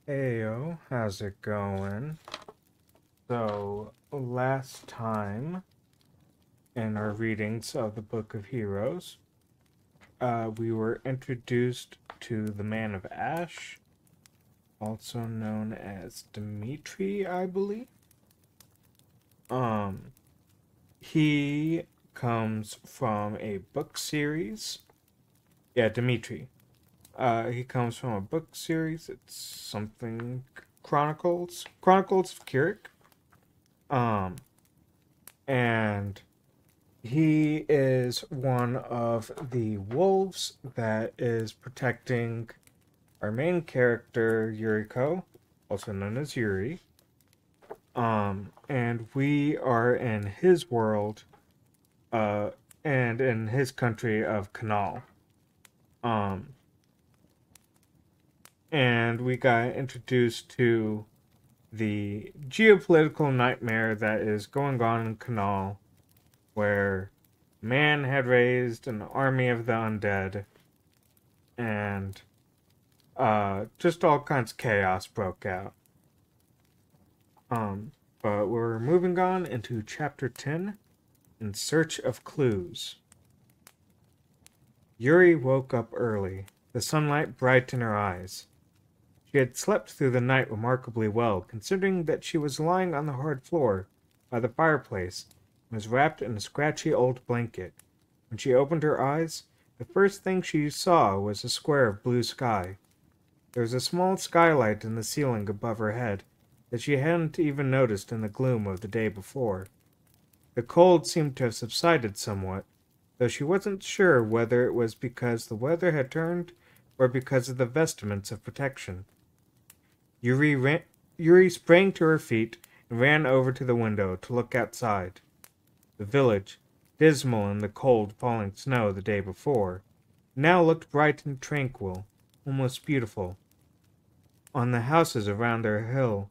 Heyo, how's it going? So, last time in our readings of the Book of Heroes, we were introduced to the Man of Ash, also known as Dimitri, I believe. Um, he comes from a book series. Yeah, Dimitri. He comes from a book series. It's something Chronicles of Kirik. Um, and he is one of the wolves that is protecting our main character, Yuriko, also known as Yuri. And we are in his world, uh, and in his country of Kanal. Um, and we got introduced to the geopolitical nightmare that is going on in Kanal, where man had raised an army of the undead, and just all kinds of chaos broke out. Um, but we're moving on into chapter 10, In Search of Clues. Yuri woke up early, the sunlight bright in her eyes. She had slept through the night remarkably well, considering that she was lying on the hard floor by the fireplace and was wrapped in a scratchy old blanket. When she opened her eyes, the first thing she saw was a square of blue sky. There was a small skylight in the ceiling above her head that she hadn't even noticed in the gloom of the day before. The cold seemed to have subsided somewhat, though she wasn't sure whether it was because the weather had turned or because of the vestments of protection. Yuri sprang to her feet and ran over to the window to look outside. The village, dismal in the cold falling snow the day before, now looked bright and tranquil, almost beautiful. On the houses around their hill,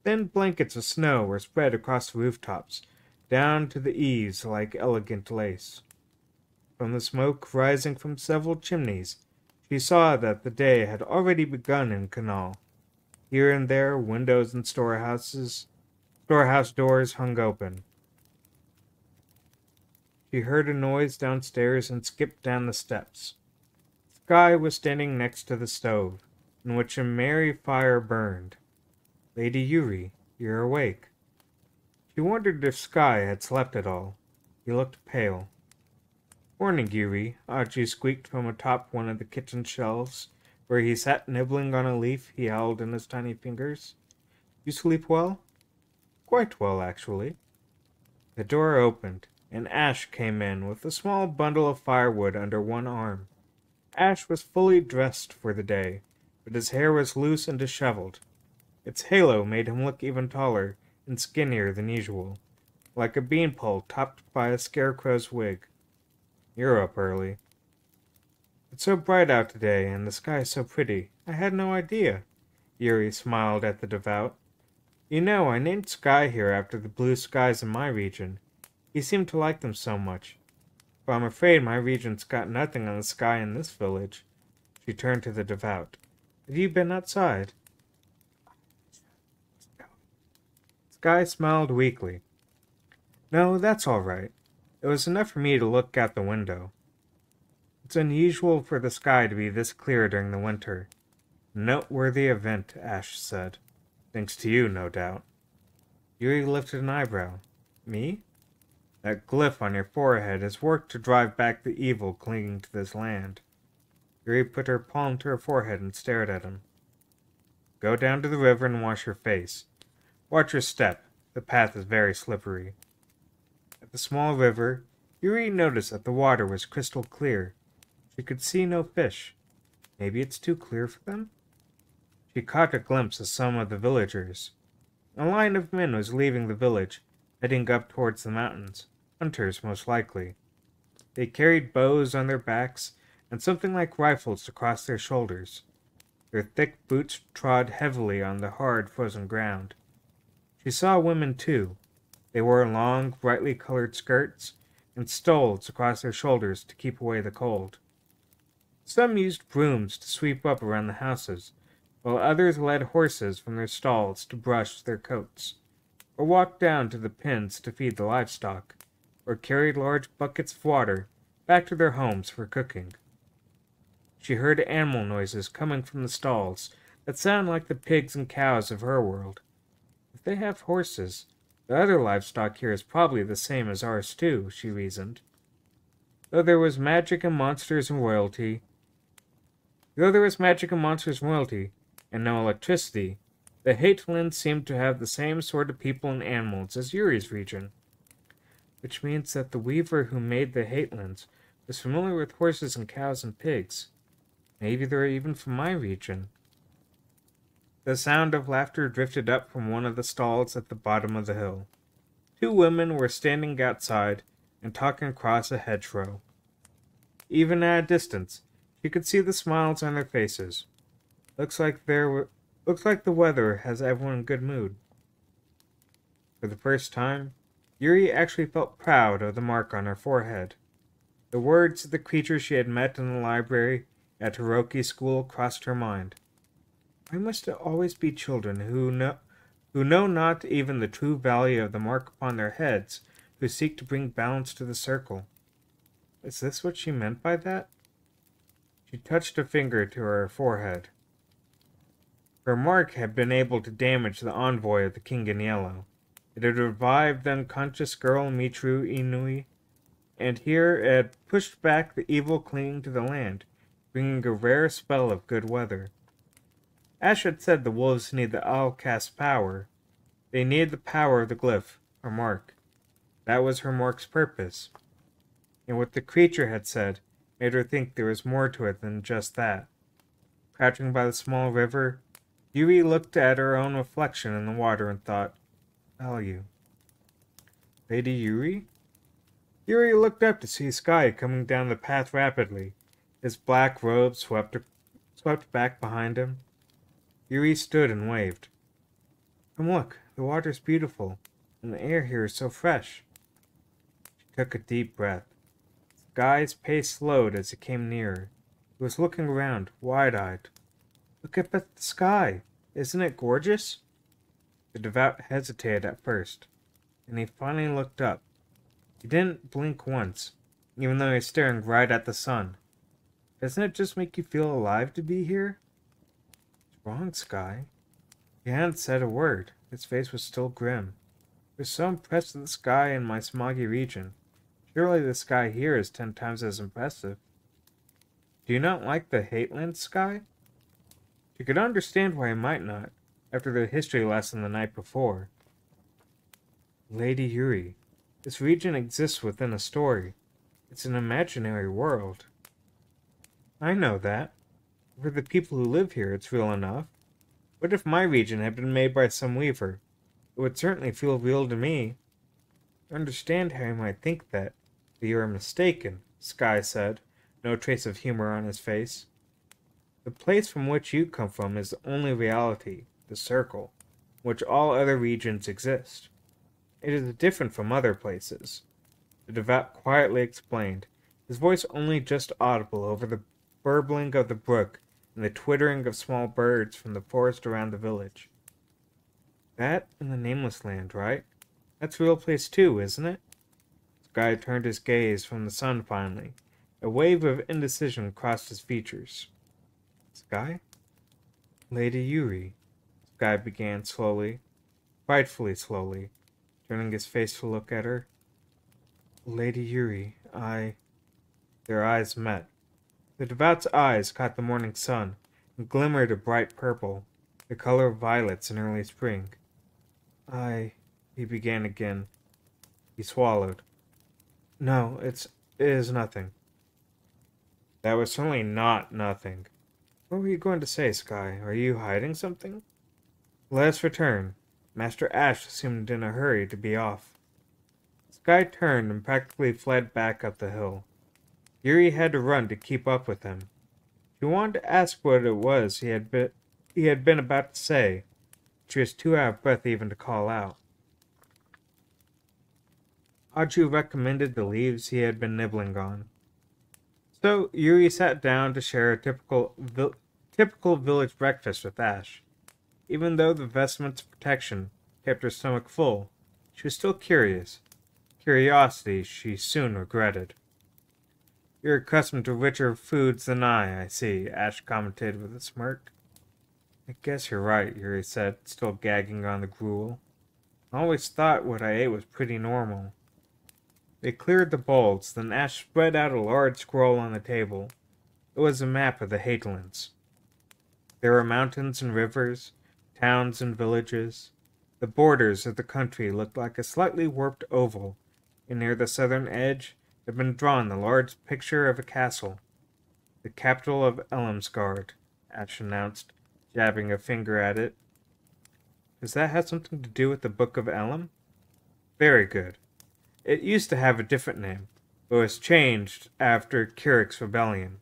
thin blankets of snow were spread across the rooftops, down to the eaves like elegant lace. From the smoke rising from several chimneys, she saw that the day had already begun in Kanal. Here and there, windows and storehouse doors hung open. She heard a noise downstairs and skipped down the steps. Skye was standing next to the stove, in which a merry fire burned. Lady Yuri, you're awake. She wondered if Skye had slept at all. He looked pale. Morning, Yuri, Aji squeaked from atop one of the kitchen shelves, where he sat nibbling on a leaf he held in his tiny fingers. You sleep well? Quite well, actually. The door opened, and Ash came in with a small bundle of firewood under one arm. Ash was fully dressed for the day, but his hair was loose and disheveled. Its halo made him look even taller and skinnier than usual, like a beanpole topped by a scarecrow's wig. You're up early. It's so bright out today, and the sky so pretty. I had no idea. Yuri smiled at the devout. You know, I named Skye here after the blue skies in my region. He seemed to like them so much. But I'm afraid my region's got nothing on the sky in this village. She turned to the devout. Have you been outside? Skye smiled weakly. No, that's all right. It was enough for me to look out the window. It's unusual for the sky to be this clear during the winter. A noteworthy event, Ash said. Thanks to you, no doubt. Yuri lifted an eyebrow. Me? That glyph on your forehead has worked to drive back the evil clinging to this land. Yuri put her palm to her forehead and stared at him. Go down to the river and wash your face. Watch your step. The path is very slippery. At the small river, Yuri noticed that the water was crystal clear. She could see no fish. Maybe it's too clear for them? She caught a glimpse of some of the villagers. A line of men was leaving the village, heading up towards the mountains. Hunters, most likely. They carried bows on their backs and something like rifles across their shoulders. Their thick boots trod heavily on the hard, frozen ground. She saw women, too. They wore long, brightly colored skirts and stoles across their shoulders to keep away the cold. Some used brooms to sweep up around the houses, while others led horses from their stalls to brush their coats, or walked down to the pens to feed the livestock, or carried large buckets of water back to their homes for cooking. She heard animal noises coming from the stalls that sound like the pigs and cows of her world. If they have horses, the other livestock here is probably the same as ours too, she reasoned. Though there was magic and monsters and royalty, and no electricity, the Hatellands seemed to have the same sort of people and animals as Yuri's region. Which means that the weaver who made the Hatellands was familiar with horses and cows and pigs. Maybe they're even from my region. The sound of laughter drifted up from one of the stalls at the bottom of the hill. Two women were standing outside and talking across a hedgerow. Even at a distance, you could see the smiles on their faces. Looks like the weather has everyone in a good mood. For the first time, Yuri actually felt proud of the mark on her forehead. The words of the creature she had met in the library at Hiroki School crossed her mind. Why must it always be children who know not even the true value of the mark upon their heads, who seek to bring balance to the circle? Is this what she meant by that? She touched a finger to her forehead. Her mark had been able to damage the envoy of the King in Yellow. It had revived the unconscious girl Mitru Inui, and here it had pushed back the evil clinging to the land, bringing a rare spell of good weather. Ash had said the wolves need the Owlcast's power. They needed the power of the glyph, or mark. That was her mark's purpose. And what the creature had said made her think there was more to it than just that. Crouching by the small river, Yuri looked at her own reflection in the water and thought, value. Lady Yuri? Yuri looked up to see Sky coming down the path rapidly, his black robe swept back behind him. Yuri stood and waved. Come look, the water's beautiful, and the air here is so fresh. She took a deep breath. Sky's pace slowed as he came nearer. He was looking around, wide-eyed. Look up at the sky. Isn't it gorgeous? The devout hesitated at first, and he finally looked up. He didn't blink once, even though he was staring right at the sun. Doesn't it just make you feel alive to be here? What's wrong, Sky? He hadn't said a word. His face was still grim. I was so impressed with the sky in my smoggy region. Surely the sky here is 10 times as impressive. Do you not like the Hatellands, Sky? She could understand why he might not, after the history lesson the night before. Lady Yuri, this region exists within a story. It's an imaginary world. I know that. For the people who live here, it's real enough. What if my region had been made by some weaver? It would certainly feel real to me. I understand how you might think that, but you are mistaken, Sky said, no trace of humor on his face. The place from which you come from is the only reality, the circle, in which all other regions exist. It is different from other places. The devout quietly explained, his voice only just audible over the burbling of the brook and the twittering of small birds from the forest around the village. That in the Nameless Land, right? That's a real place too, isn't it? Sky turned his gaze from the sun finally. A wave of indecision crossed his features. Sky? Lady Yuri, Sky began slowly, frightfully slowly, turning his face to look at her. Lady Yuri, Their eyes met. The devout's eyes caught the morning sun and glimmered a bright purple, the color of violets in early spring. He began again. He swallowed. No, it is nothing. That was certainly not nothing. What were you going to say, Sky? Are you hiding something? Let us return. Master Ash seemed in a hurry to be off. Sky turned and practically fled back up the hill. Yuri had to run to keep up with him. She wanted to ask what it was he had been about to say. She was too out of breath even to call out. Aju recommended the leaves he had been nibbling on. So Yuri sat down to share a typical village breakfast with Ash. Even though the vestments of protection kept her stomach full, she was still curious. Curiosity she soon regretted. "You're accustomed to richer foods than I see," Ash commented with a smirk. "I guess you're right," Yuri said, still gagging on the gruel. "I always thought what I ate was pretty normal." They cleared the bowls, then Ash spread out a large scroll on the table. It was a map of the Hatelands. There were mountains and rivers, towns and villages. The borders of the country looked like a slightly warped oval, and near the southern edge had been drawn the large picture of a castle. "The capital of Elmsgard," Ash announced, jabbing a finger at it. "Does that have something to do with the Book of Elm?" "Very good. It used to have a different name, but was changed after Kirik's rebellion.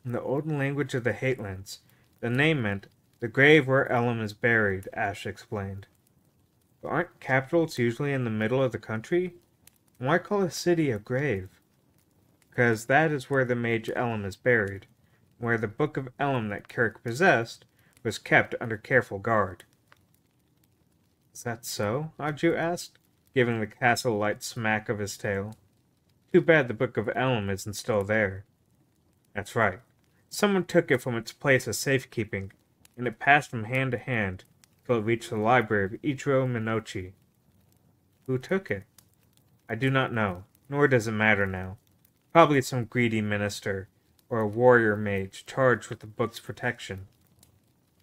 In the olden language of the Hatelands, the name meant the grave where Elm is buried," Ash explained. "But aren't capitals usually in the middle of the country? Why call a city a grave?" "Because that is where the mage Elm is buried, and where the Book of Elm that Kirik possessed was kept under careful guard." "Is that so?" Aju asked, giving the castle a light smack of his tail. "Too bad the Book of Elm isn't still there." "That's right. Someone took it from its place of safekeeping, and it passed from hand to hand till it reached the library of Ichiro Minochi." "Who took it?" "I do not know, nor does it matter now. Probably some greedy minister, or a warrior mage charged with the book's protection.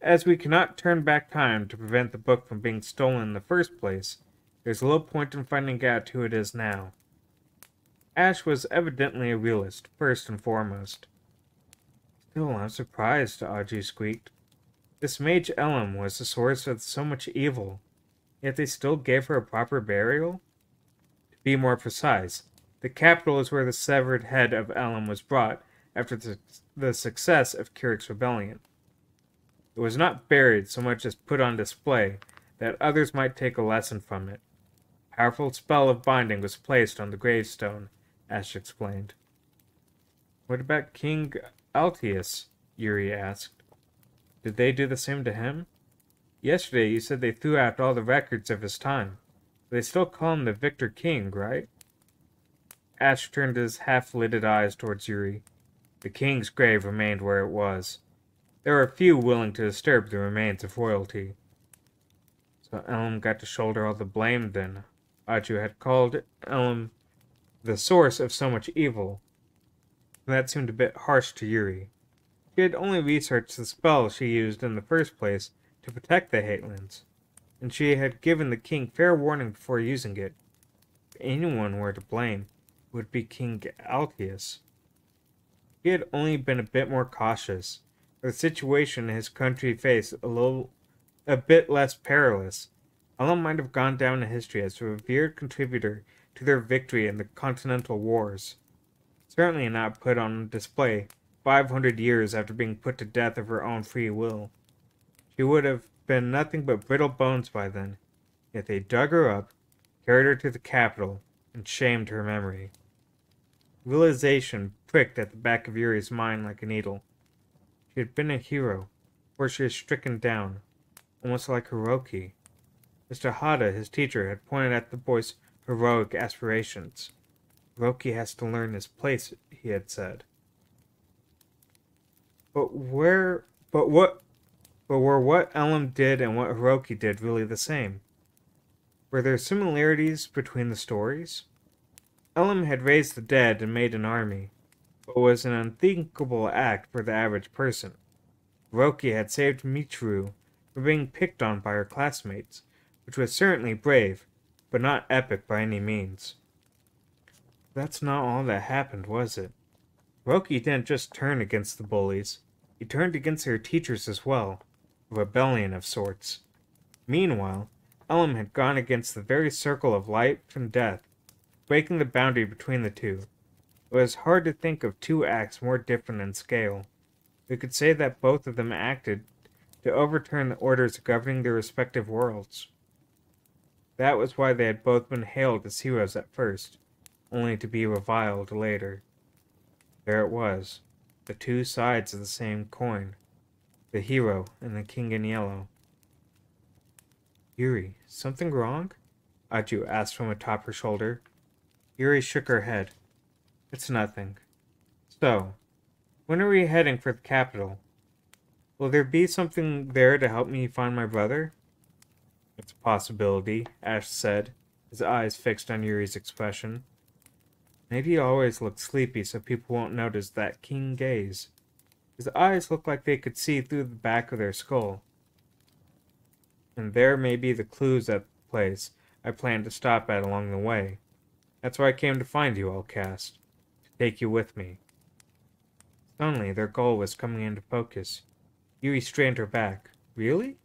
As we cannot turn back time to prevent the book from being stolen in the first place, there's little point in finding out who it is now." Ash was evidently a realist, first and foremost. "Still, I'm surprised," Aju squeaked. "This mage Elm was the source of so much evil, yet they still gave her a proper burial? To be more precise, the capital is where the severed head of Elm was brought after the success of Kirik's rebellion. It was not buried so much as put on display, that others might take a lesson from it. A powerful spell of binding was placed on the gravestone," Ash explained. "What about King Altius?" Yuri asked. "Did they do the same to him? Yesterday you said they threw out all the records of his time. But they still call him the Victor King, right?" Ash turned his half-lidded eyes towards Yuri. The king's grave remained where it was. There were few willing to disturb the remains of royalty. "So Elm got to shoulder all the blame, then." Aju had called Elm the source of so much evil. That seemed a bit harsh to Yuri. She had only researched the spell she used in the first place to protect the Hatelands, and she had given the king fair warning before using it. If anyone were to blame, it would be King Altius. He had only been a bit more cautious, or the situation his country faced a bit less perilous. Elm might have gone down in history as a revered contributor to their victory in the Continental Wars. Certainly not put on display 500 years after being put to death of her own free will. She would have been nothing but brittle bones by then, yet they dug her up, carried her to the capital, and shamed her memory. Realization pricked at the back of Yuri's mind like a needle. She had been a hero, before she was stricken down, almost like Hiroki. Mr. Hada, his teacher, had pointed at the boy's heroic aspirations. "Hiroki has to learn his place," he had said. But were what Elm did and what Hiroki did really the same? Were there similarities between the stories? Elm had raised the dead and made an army, but was an unthinkable act for the average person. Hiroki had saved Michiru from being picked on by her classmates, which was certainly brave, but not epic by any means. That's not all that happened, was it? Hiroki didn't just turn against the bullies. He turned against their teachers as well. A rebellion of sorts. Meanwhile, Elm had gone against the very circle of life and death, breaking the boundary between the two. It was hard to think of two acts more different in scale. We could say that both of them acted to overturn the orders governing their respective worlds. That was why they had both been hailed as heroes at first, only to be reviled later. There it was, the two sides of the same coin. The hero and the king in yellow. Yuri, something wrong? Aju asked from atop her shoulder. Yuri shook her head. It's nothing. So, when are we heading for the capital? Will there be something there to help me find my brother? It's a possibility, Ash said, his eyes fixed on Yuri's expression. Maybe he always looks sleepy so people won't notice that keen gaze. His eyes look like they could see through the back of their skull. And there may be the clues at the place I plan to stop at along the way. That's why I came to find you, Outcast. To take you with me. Suddenly, their goal was coming into focus. Yuri strained her back. Really?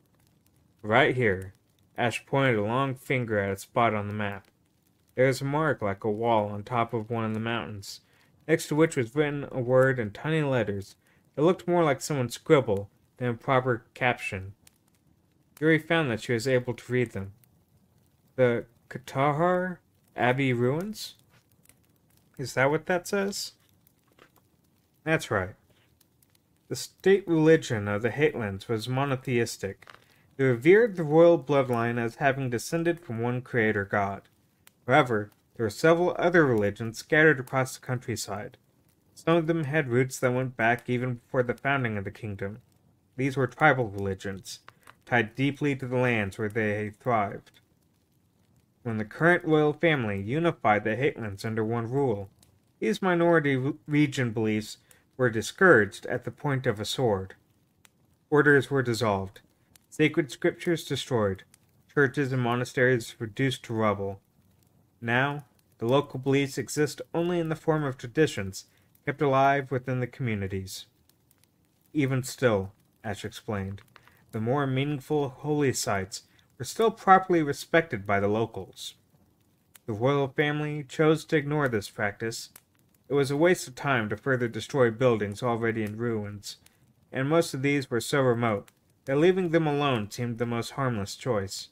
Right here. Ash pointed a long finger at a spot on the map. There was a mark like a wall on top of one of the mountains, next to which was written a word in tiny letters that looked more like someone's scribble than a proper caption. Yuri found that she was able to read them. The Katahar Abbey Ruins? Is that what that says? That's right. The state religion of the Hatelands was monotheistic. They revered the royal bloodline as having descended from one creator god. However, there were several other religions scattered across the countryside. Some of them had roots that went back even before the founding of the kingdom. These were tribal religions, tied deeply to the lands where they thrived. When the current royal family unified the Hatelands under one rule, these minority region beliefs were discouraged at the point of a sword. Orders were dissolved, sacred scriptures destroyed, churches and monasteries reduced to rubble. Now, the local beliefs exist only in the form of traditions kept alive within the communities. Even still, Ash explained, the more meaningful holy sites were still properly respected by the locals. The royal family chose to ignore this practice. It was a waste of time to further destroy buildings already in ruins, and most of these were so remote that leaving them alone seemed the most harmless choice.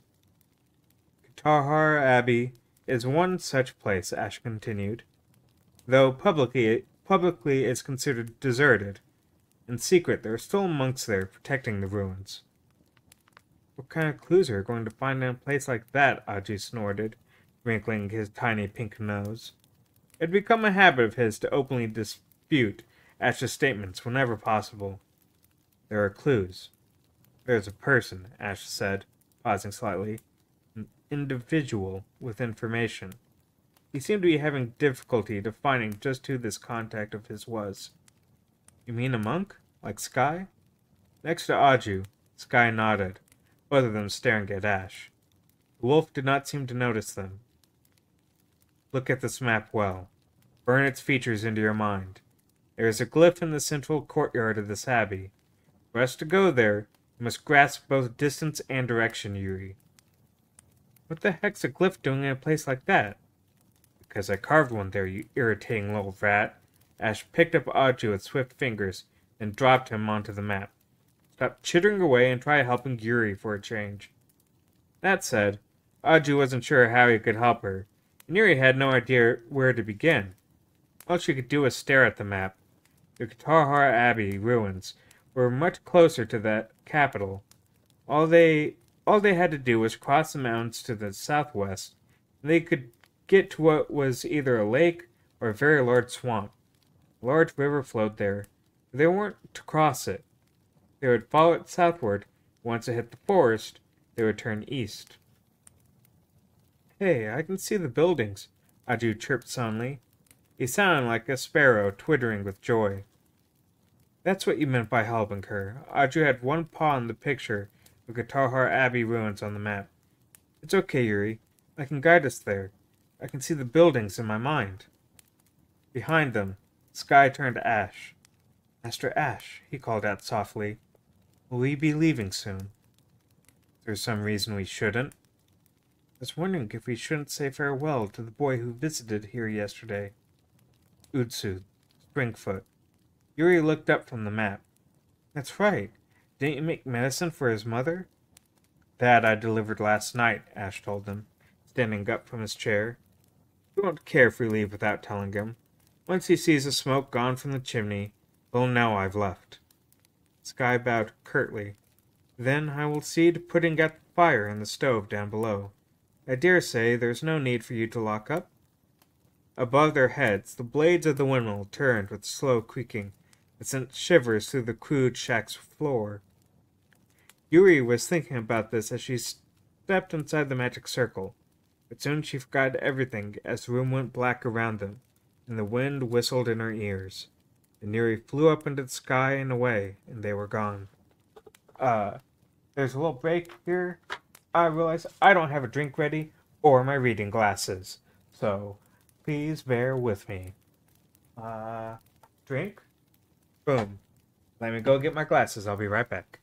Katahar Abbey is one such place, Ash continued, though publicly it's considered deserted. In secret, there are still monks there protecting the ruins. What kind of clues are we going to find in a place like that? Aju snorted, wrinkling his tiny pink nose. It had become a habit of his to openly dispute Ash's statements whenever possible. There are clues. There's a person, Ash said, pausing slightly. An individual with information. He seemed to be having difficulty defining just who this contact of his was. You mean a monk? Like Sky? Next to Aju, Sky nodded, both of them staring at Ash. The wolf did not seem to notice them. Look at this map well. Burn its features into your mind. There is a glyph in the central courtyard of this abbey. For us to go there, you must grasp both distance and direction, Yuri. What the heck's a glyph doing in a place like that? Because I carved one there, you irritating little rat. Ash picked up Aju with swift fingers and dropped him onto the map. Stop chittering away and try helping Yuri for a change. That said, Aju wasn't sure how he could help her, and Yuri had no idea where to begin. All she could do was stare at the map. The Katahar Abbey ruins were much closer to the capital. All they had to do was cross the mountains to the southwest, and they could get to what was either a lake or a very large swamp. A large river flowed there, but they weren't to cross it. They would follow it southward. Once it hit the forest, they would turn east. Hey, I can see the buildings, Aju chirped suddenly. He sounded like a sparrow twittering with joy. That's what you meant by helping her. Aju had one paw on the picture of Katahar Abbey ruins on the map. It's okay, Yuri. I can guide us there. I can see the buildings in my mind. Behind them, Sky turned to Ash. Master Ash, he called out softly. Will we be leaving soon? There's some reason we shouldn't. I was wondering if we shouldn't say farewell to the boy who visited here yesterday. Utsu, Springfoot. Yuri looked up from the map. That's right. Didn't you make medicine for his mother? That I delivered last night, Ash told him, standing up from his chair. He won't care if we leave without telling him. Once he sees the smoke gone from the chimney, he'll know I've left. Sky bowed curtly. Then I will see to putting out the fire in the stove down below. I dare say there's no need for you to lock up. Above their heads, the blades of the windmill turned with slow creaking that sent shivers through the crude shack's floor. Yuri was thinking about this as she stepped inside the magic circle, but soon she forgot everything as the room went black around them, and the wind whistled in her ears. And Yuri flew up into the sky and away, and they were gone. There's a little break here. I realize I don't have a drink ready or my reading glasses, so please bear with me. Drink? Boom. Let me go get my glasses. I'll be right back.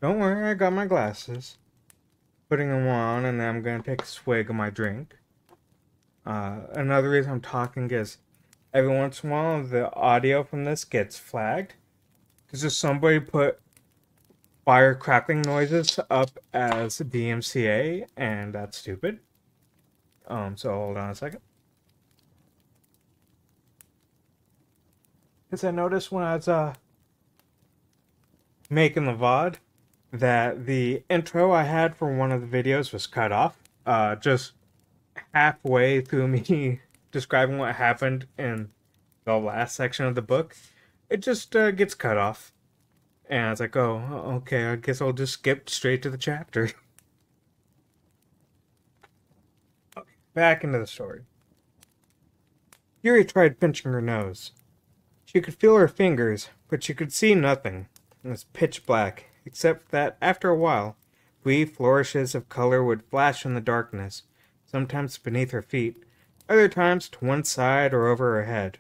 Don't worry, I got my glasses. Putting them on, and then I'm going to take a swig of my drink. Another reason I'm talking is every once in a while the audio from this gets flagged. Because just somebody put fire crackling noises up as DMCA, and that's stupid. So hold on a second. Because I noticed when I was making the VOD that the intro I had for one of the videos was cut off. Just halfway through me describing what happened in the last section of the book, it just gets cut off. And I was like, oh, okay, I guess I'll just skip straight to the chapter. Okay, back into the story. Yuri tried pinching her nose. She could feel her fingers, but she could see nothing. It was pitch black, except that after a while, brief flourishes of color would flash in the darkness, sometimes beneath her feet, other times to one side or over her head.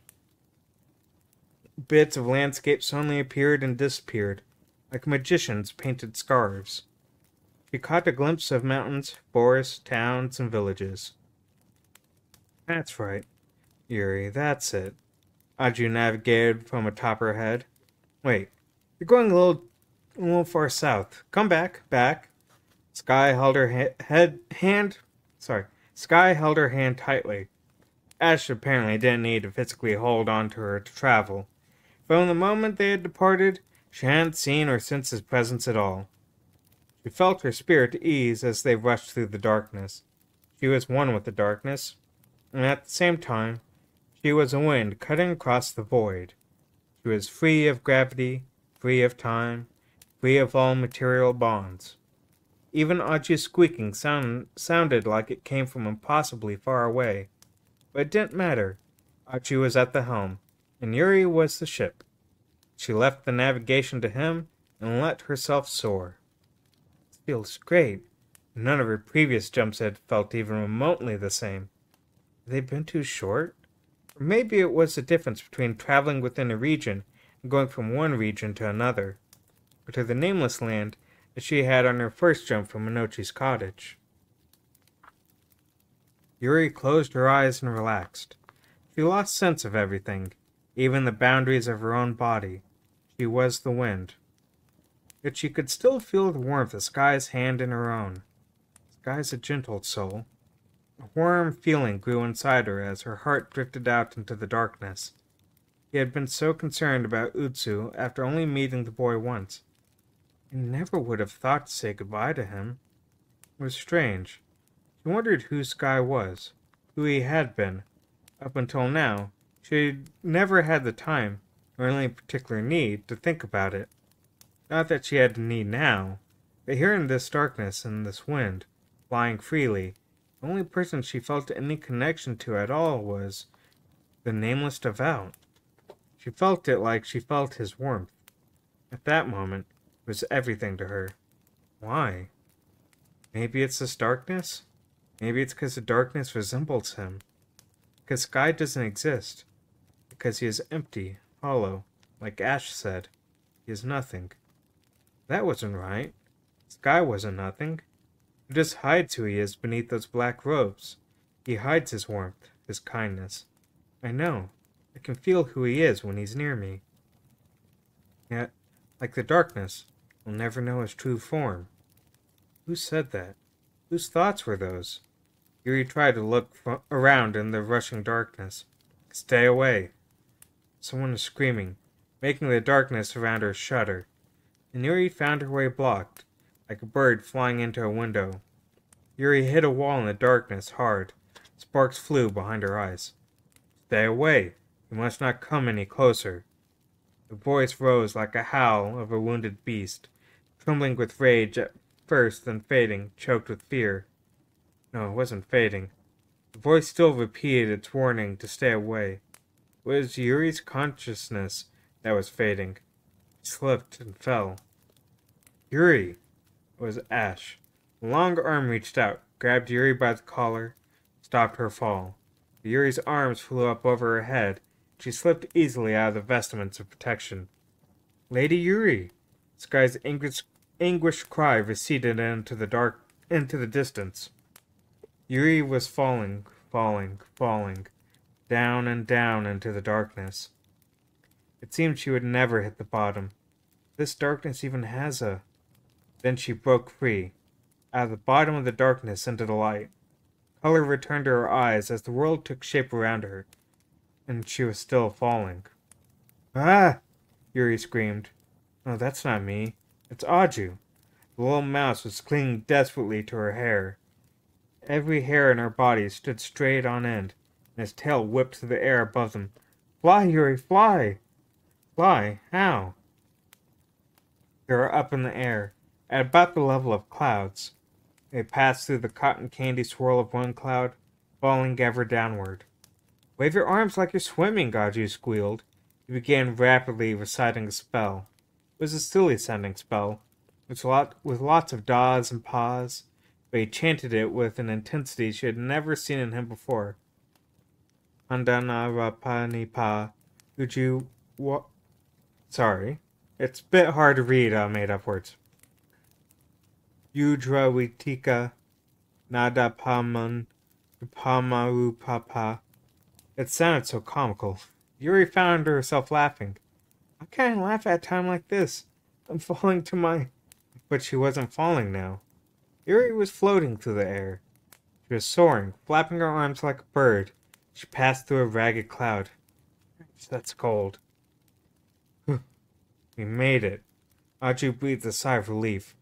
Bits of landscape suddenly appeared and disappeared, like magicians' painted scarves. She caught a glimpse of mountains, forests, towns, and villages. That's right, Yuri, that's it. Aju navigated from atop her head. Wait, you're going a little far south. Come back. Sky held her Sky held her hand tightly. Ash apparently didn't need to physically hold on to her to travel. From the moment they had departed, she hadn't seen or sensed his presence at all. She felt her spirit ease as they rushed through the darkness. She was one with the darkness, and at the same time, she was a wind cutting across the void. She was free of gravity, free of time, free of all material bonds. Even Aju's squeaking sounded like it came from impossibly far away. But it didn't matter. Aju was at the helm, and Yuri was the ship. She left the navigation to him and let herself soar. It feels great. None of her previous jumps had felt even remotely the same. Had they been too short? Or maybe it was the difference between traveling within a region and going from one region to another, or to the nameless land that she had on her first jump from Minochi's cottage. Yuri closed her eyes and relaxed. She lost sense of everything, even the boundaries of her own body. She was the wind. Yet she could still feel the warmth of Sky's hand in her own. Sky's a gentle soul. A warm feeling grew inside her as her heart drifted out into the darkness. He had been so concerned about Utsu after only meeting the boy once. He never would have thought to say goodbye to him. It was strange. She wondered who Sky was, who he had been. Up until now, she had never had the time, or any particular need, to think about it. Not that she had a need now, but here in this darkness and this wind, flying freely, the only person she felt any connection to at all was the nameless devout. She felt it like she felt his warmth. At that moment, it was everything to her. Why? Maybe it's this darkness? Maybe it's because the darkness resembles him. Because Sky doesn't exist. Because he is empty, hollow. Like Ash said, he is nothing. That wasn't right. Sky wasn't nothing. He just hides who he is beneath those black robes. He hides his warmth, his kindness. I know. I can feel who he is when he's near me. Yet, like the darkness, we'll never know his true form. Who said that? Whose thoughts were those? Yuri tried to look around in the rushing darkness. Stay away. Someone was screaming, making the darkness around her shudder. And Yuri found her way blocked, like a bird flying into a window. Yuri hit a wall in the darkness hard. Sparks flew behind her eyes. Stay away. You must not come any closer. The voice rose like a howl of a wounded beast, trembling with rage at first, then fading, choked with fear. No, it wasn't fading. The voice still repeated its warning to stay away. It was Yuri's consciousness that was fading. He slipped and fell. Yuri! It was Ash. A long arm reached out, grabbed Yuri by the collar, stopped her fall. Yuri's arms flew up over her head. She slipped easily out of the vestments of protection. Lady Yuri! Sky's anguished cry receded into the distance. Yuri was falling, down and down into the darkness. It seemed she would never hit the bottom. This darkness even has a... Then she broke free, out of the bottom of the darkness into the light. Color returned to her eyes as the world took shape around her, and she was still falling. Ah! Yuri screamed. No, that's not me. It's Aju. The little mouse was clinging desperately to her hair. Every hair in her body stood straight on end, and his tail whipped through the air above them. Fly, Yuri, fly! Fly? How? They were up in the air, at about the level of clouds. They passed through the cotton candy swirl of one cloud, falling ever downward. Wave your arms like you're swimming, Aju squealed. He began rapidly reciting a spell. It was a silly-sounding spell, with lots of daws and paws, but he chanted it with an intensity she had never seen in him before. Handanarapanipa Uju wa... Sorry. It's a bit hard to read made-up words. Udrawitika Nadapaman Pamarupapa. It sounded so comical. Yuri found herself laughing. How can I laugh at a time like this? I'm falling to my... But she wasn't falling now. Yuri was floating through the air. She was soaring, flapping her arms like a bird. She passed through a ragged cloud. That's cold. We made it. Aju breathed a sigh of relief,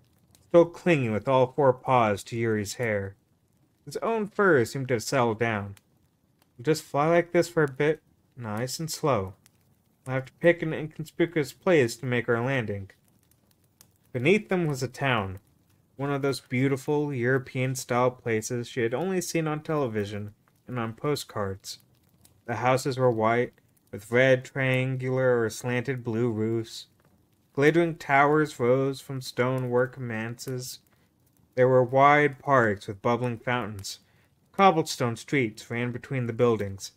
still clinging with all four paws to Yuri's hair. His own fur seemed to have settled down. We'll just fly like this for a bit, nice and slow. We'll have to pick an inconspicuous place to make our landing. Beneath them was a town, one of those beautiful European-style places she had only seen on television and on postcards. The houses were white, with red, triangular, or slanted blue roofs. Glittering towers rose from stonework manses. There were wide parks with bubbling fountains. Cobblestone streets ran between the buildings,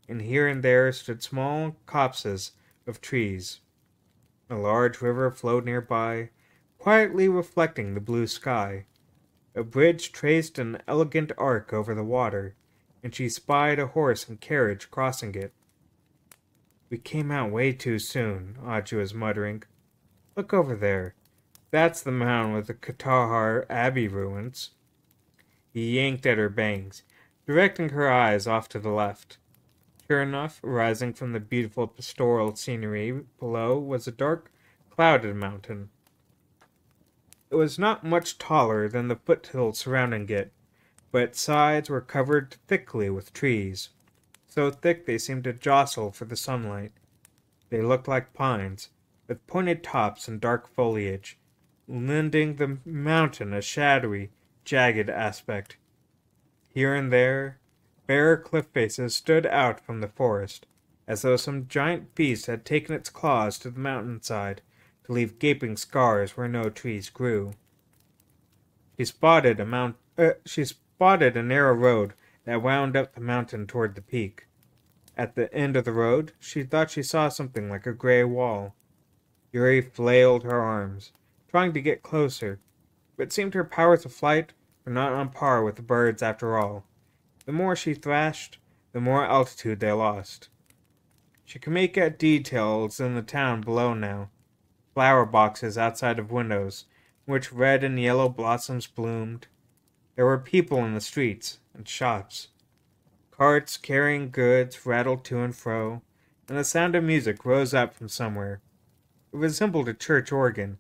and here and there stood small copses of trees. A large river flowed nearby, quietly reflecting the blue sky. A bridge traced an elegant arc over the water, and she spied a horse and carriage crossing it. We came out way too soon, Aju was muttering. Look over there. That's the mound with the Katahar Abbey ruins. He yanked at her bangs, directing her eyes off to the left. Sure enough, rising from the beautiful pastoral scenery below was a dark, clouded mountain. It was not much taller than the foothills surrounding it, but its sides were covered thickly with trees, so thick they seemed to jostle for the sunlight. They looked like pines, with pointed tops and dark foliage, lending the mountain a shadowy, jagged aspect. Here and there, bare cliff faces stood out from the forest, as though some giant beast had taken its claws to the mountainside to leave gaping scars where no trees grew. She spotted a narrow road that wound up the mountain toward the peak. At the end of the road, she thought she saw something like a gray wall. Yuri flailed her arms, trying to get closer, but it seemed her powers of flight were not on par with the birds after all. The more she thrashed, the more altitude they lost. She could make out details in the town below now. Flower boxes outside of windows, in which red and yellow blossoms bloomed. There were people in the streets and shops. Carts carrying goods rattled to and fro, and the sound of music rose up from somewhere. It resembled a church organ,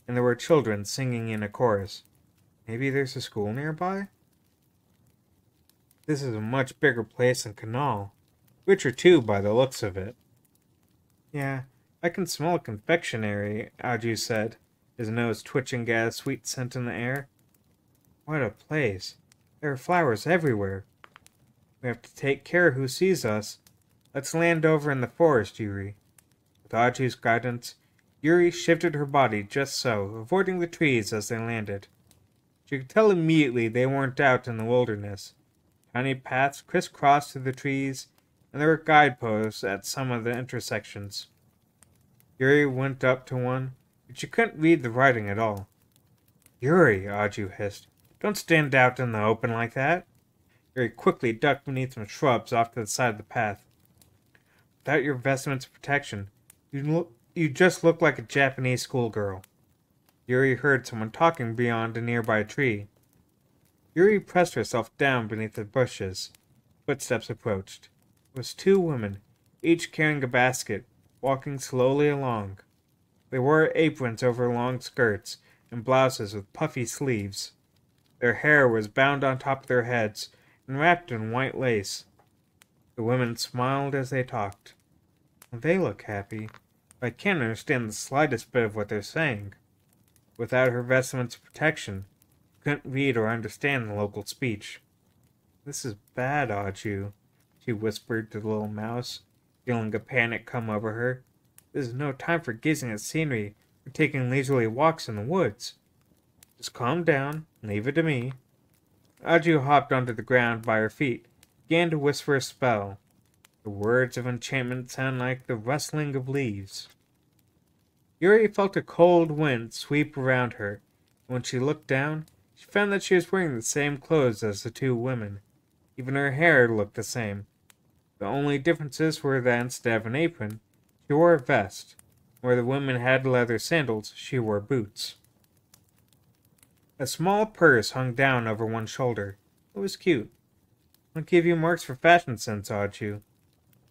and there were children singing in a chorus. Maybe there's a school nearby? This is a much bigger place than Canal. Richer too, by the looks of it. Yeah, I can smell a confectionery, Aju said, his nose twitching at a sweet scent in the air. What a place. There are flowers everywhere. We have to take care who sees us. Let's land over in the forest, Yuri. With Aju's guidance, Yuri shifted her body just so, avoiding the trees as they landed. She could tell immediately they weren't out in the wilderness. Tiny paths crisscrossed through the trees, and there were guideposts at some of the intersections. Yuri went up to one, but she couldn't read the writing at all. Yuri, Aju hissed. Don't stand out in the open like that. Yuri quickly ducked beneath some shrubs off to the side of the path. Without your vestments of protection, you just look like a Japanese schoolgirl. Yuri heard someone talking beyond a nearby tree. Yuri pressed herself down beneath the bushes. Footsteps approached. It was two women, each carrying a basket, walking slowly along. They wore aprons over long skirts and blouses with puffy sleeves. Their hair was bound on top of their heads and wrapped in white lace. The women smiled as they talked. They look happy, but I can't understand the slightest bit of what they're saying. Without her vestments of protection, she couldn't read or understand the local speech. This is bad, Aju, she whispered to the little mouse, feeling a panic come over her. This is no time for gazing at scenery or taking leisurely walks in the woods. Just calm down and leave it to me. Aju hopped onto the ground by her feet, began to whisper a spell. The words of enchantment sound like the rustling of leaves. Yuri felt a cold wind sweep around her, and when she looked down, she found that she was wearing the same clothes as the two women. Even her hair looked the same. The only differences were that instead of an apron, she wore a vest. Where the women had leather sandals, she wore boots. A small purse hung down over one shoulder. It was cute. I'll give you marks for fashion sense, Aju.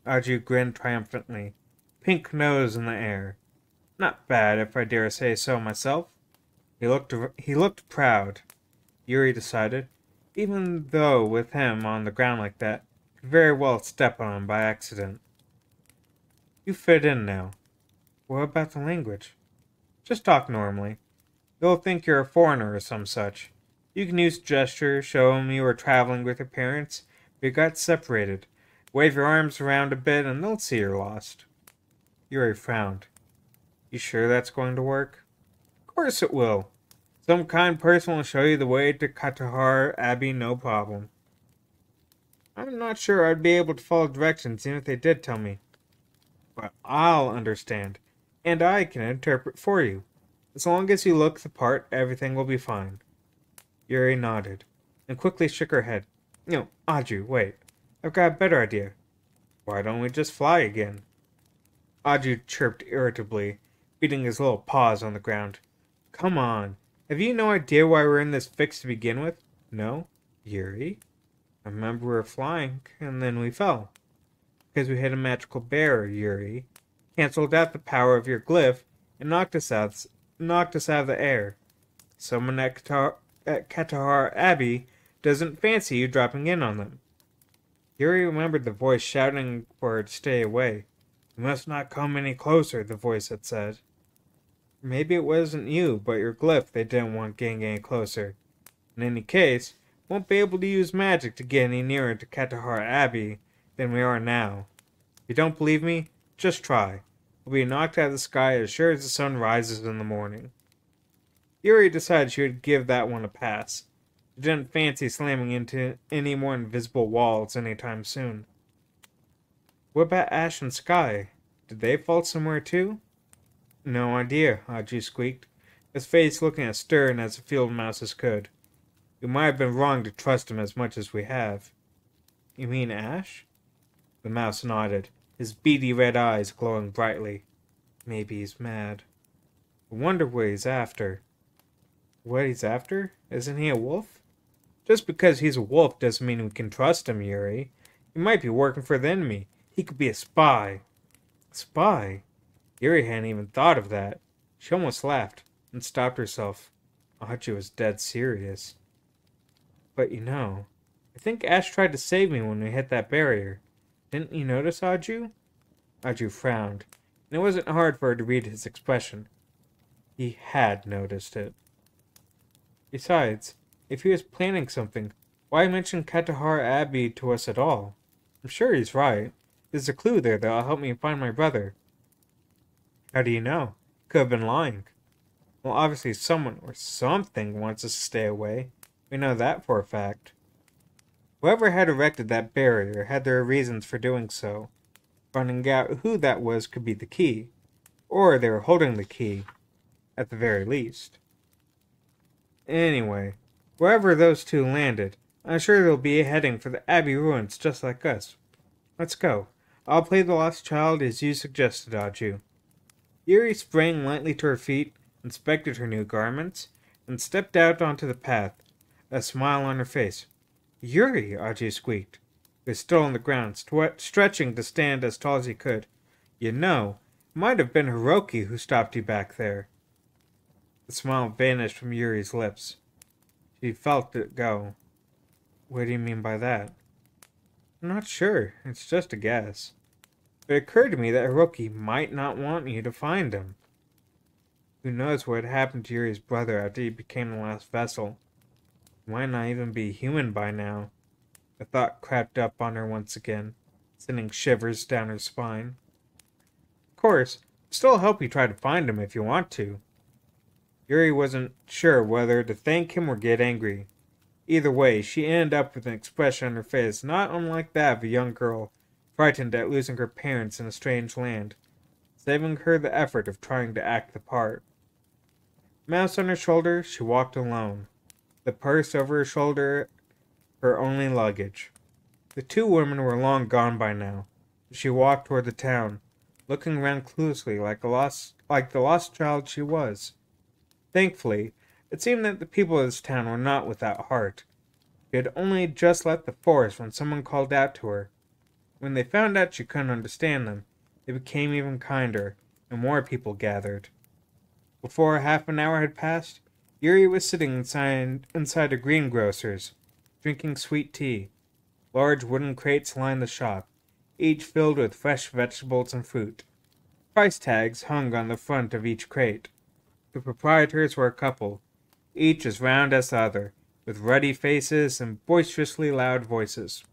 Aju grinned triumphantly, pink nose in the air. Not bad, if I dare say so myself. He looked proud, Yuri decided, even though with him on the ground like that, could very well step on him by accident. You fit in now. What about the language? Just talk normally. They'll think you're a foreigner or some such. You can use gestures, show them you were traveling with your parents, but you got separated. Wave your arms around a bit and they'll see you're lost. Yuri frowned. You sure that's going to work? Of course it will. Some kind person will show you the way to Katahar Abbey, no problem. I'm not sure I'd be able to follow directions even if they did tell me. But I'll understand, and I can interpret for you. As long as you look the part, everything will be fine. Yuri nodded, and quickly shook her head. No, Aju, wait. I've got a better idea. Why don't we just fly again? Aju chirped irritably, beating his little paws on the ground. Come on. Have you no idea why we're in this fix to begin with? No? Yuri? I remember we were flying, and then we fell. Because we hit a magical barrier, Yuri. Cancelled out the power of your glyph, and knocked us out of the air. Someone at Katahar Abbey doesn't fancy you dropping in on them. Yuri remembered the voice shouting for her to stay away. You must not come any closer, the voice had said. Maybe it wasn't you, but your glyph they didn't want getting any closer. In any case, won't be able to use magic to get any nearer to Katahar Abbey than we are now. If you don't believe me, just try. We'll be knocked out of the sky as sure as the sun rises in the morning. Yuri decided she would give that one a pass. She didn't fancy slamming into any more invisible walls anytime soon. What about Ash and Sky? Did they fall somewhere too? No idea, Aju squeaked, his face looking as stern as a field mouse's could. We might have been wrong to trust him as much as we have." "You mean Ash?" The mouse nodded, his beady red eyes glowing brightly. "Maybe he's mad. I wonder what he's after." "What he's after? Isn't he a wolf?" "Just because he's a wolf doesn't mean we can trust him, Yuri. He might be working for the enemy. He could be a spy." "Spy?" Yuri hadn't even thought of that. She almost laughed, and stopped herself. Audrey was dead serious. "But I think Ash tried to save me when we hit that barrier. Didn't you notice, Audrey?" Audrey frowned, and it wasn't hard for her to read his expression. He had noticed it. Besides, if he was planning something, why mention Katahar Abbey to us at all? I'm sure he's right. There's a clue there that'll help me find my brother." "How do you know? Could have been lying." "Well, obviously someone or something wants us to stay away. We know that for a fact. Whoever had erected that barrier had their reasons for doing so. Finding out who that was could be the key. Or they were holding the key, at the very least. Anyway, wherever those two landed, I'm sure they'll be heading for the Abbey ruins just like us. Let's go. I'll play the lost child as you suggested, Aju." Yuri sprang lightly to her feet, inspected her new garments, and stepped out onto the path, a smile on her face. "Yuri!" Aju squeaked. He was still on the ground, stretching to stand as tall as he could. It might have been Hiroki who stopped you back there." The smile vanished from Yuri's lips. She felt it go. "What do you mean by that?" "I'm not sure. It's just a guess. But it occurred to me that Hiroki might not want you to find him. Who knows what had happened to Yuri's brother after he became the last vessel? He might not even be human by now." The thought crept up on her once again, sending shivers down her spine. "Of course, I'll still help you try to find him if you want to." Yuri wasn't sure whether to thank him or get angry. Either way, she ended up with an expression on her face not unlike that of a young girl frightened at losing her parents in a strange land, saving her the effort of trying to act the part. Mouse on her shoulder, she walked alone, the purse over her shoulder her only luggage. The two women were long gone by now. She walked toward the town, looking around cluelessly like the lost child she was. Thankfully, it seemed that the people of this town were not without heart. She had only just left the forest when someone called out to her. When they found out she couldn't understand them, they became even kinder, and more people gathered. Before half an hour had passed, Yuri was sitting inside a greengrocer's, drinking sweet tea. Large wooden crates lined the shop, each filled with fresh vegetables and fruit. Price tags hung on the front of each crate. The proprietors were a couple, each as round as the other, with ruddy faces and boisterously loud voices.